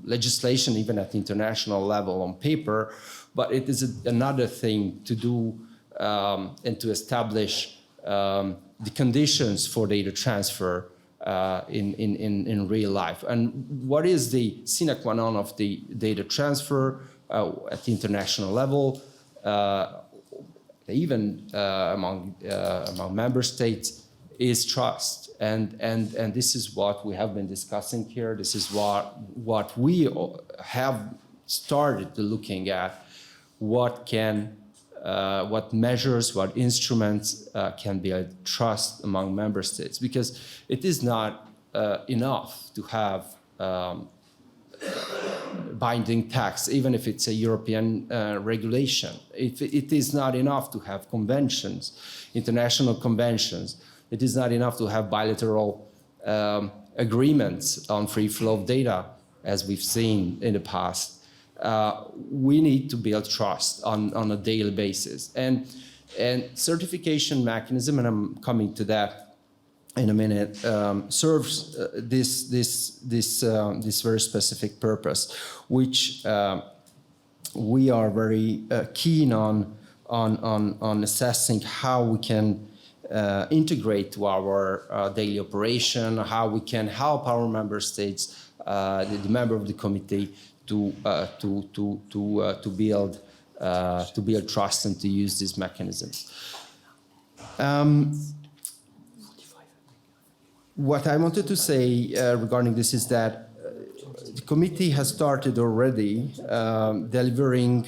legislation, even at the international level on paper, but it is another thing to do and to establish the conditions for data transfer in real life. And what is the sine qua non of the data transfer at the international level, even among member states, is trust. And this is what we have been discussing here. This is what we have started to looking at. What measures, what instruments can build trust among member states? Because it is not enough to have binding tax, even if it's a European regulation. It is not enough to have conventions, international conventions. It is not enough to have bilateral agreements on free flow of data, as we've seen in the past. We need to build trust on a daily basis. And certification mechanism, and I'm coming to that in a minute, serves this very specific purpose, which we are very keen on assessing how we can integrate to our daily operation, how we can help our member states, the member of the committee, to build trust and to use these mechanisms. What I wanted to say regarding this is that the committee has started already delivering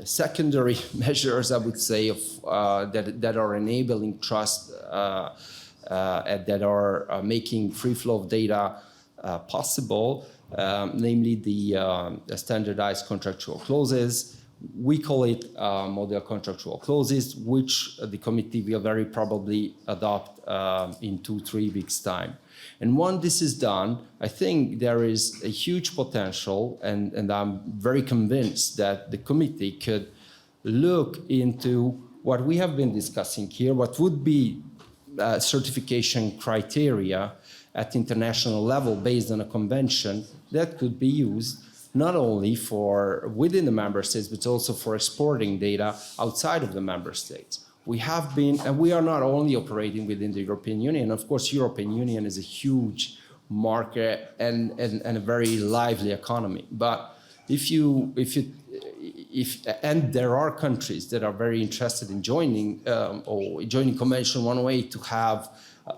secondary measures, I would say, of that are enabling trust, that are making free flow of data possible, namely the standardized contractual clauses. We call it model contractual clauses, which the committee will very probably adopt in 2-3 weeks' time. And once this is done, I think there is a huge potential, and I'm very convinced that the committee could look into what we have been discussing here, what would be certification criteria at international level based on a convention that could be used not only for within the member states, but also for exporting data outside of the member states. We have been, and we are not only operating within the European Union. Of course, European Union is a huge market and a very lively economy. But if you and there are countries that are very interested in joining or joining Convention 108 to have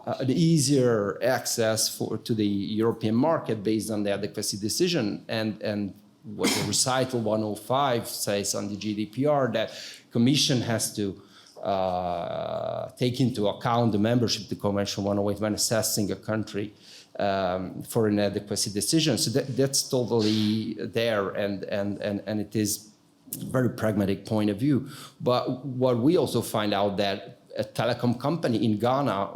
an easier access to the European market based on the adequacy decision, and what the recital 105 says on the GDPR, that Commission has to take into account the membership to Convention 108 when assessing a country for an adequacy decision. So that's totally there, and it is a very pragmatic point of view. But what we also find out that a telecom company in Ghana,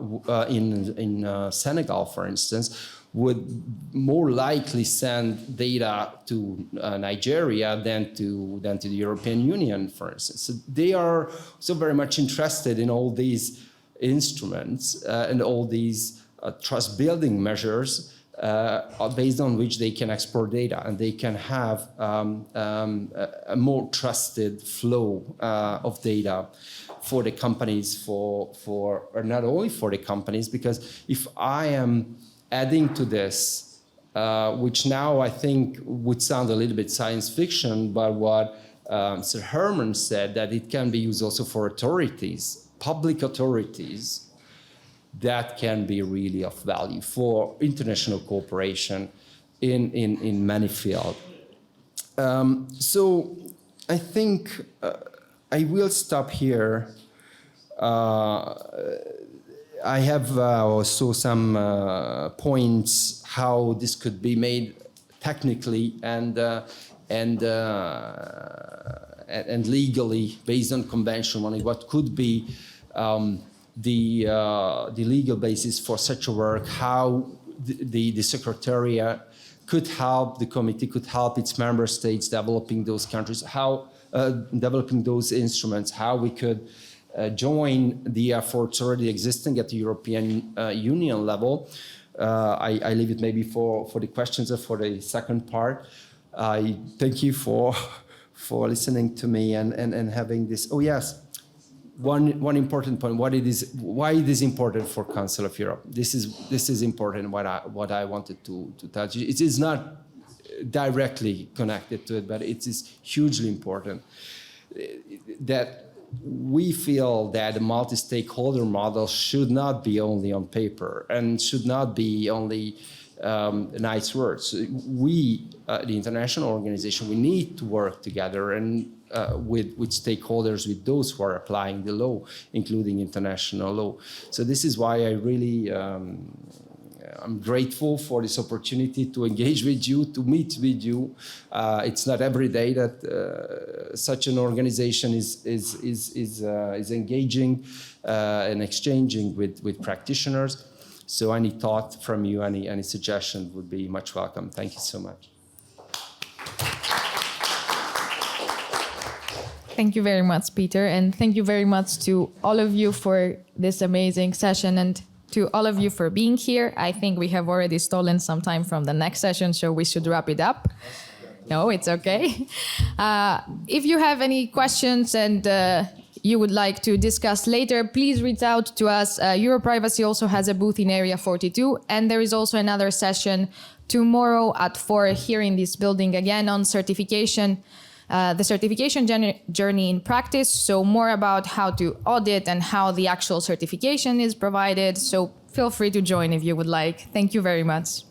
in Senegal, for instance, would more likely send data to Nigeria than to the European Union, for instance. So they are so very much interested in all these instruments and all these trust-building measures based on which they can export data, and they can have a more trusted flow of data for the companies, or not only for the companies, because if I am adding to this, which now I think would sound a little bit science fiction, but what Sir Herrmann said, that it can be used also for authorities, public authorities, that can be really of value for international cooperation in many fields. So I think I will stop here. I have also some points how this could be made technically and legally based on convention, what could be the legal basis for such a work, how the Secretariat could help, the committee could help its member states developing those countries, how developing those instruments, how we could join the efforts already existing at the European Union level. I leave it maybe for the questions or for the second part. I thank you for listening to me and having this. Oh yes, one important point. Why it is important for Council of Europe. This is important. What I wanted to touch. It is not directly connected to it, but it is hugely important that we feel that the multi-stakeholder model should not be only on paper and should not be only nice words. We, the international organization, we need to work together and with stakeholders, with those who are applying the law, including international law. So this is why I really I'm grateful for this opportunity to engage with you, to meet with you. It's not every day that such an organization is engaging and exchanging with practitioners. So any thought from you, any suggestion would be much welcome. Thank you so much. Thank you very much, Peter, and thank you very much to all of you for this amazing session, and to all of you for being here. I think we have already stolen some time from the next session, so we should wrap it up. No, it's okay. If you have any questions and you would like to discuss later, please reach out to us. Europrivacy also has a booth in Area 42, and there is also another session tomorrow at 4 here in this building, again on certification. The certification journey in practice, so more about how to audit and how the actual certification is provided. So feel free to join if you would like. Thank you very much.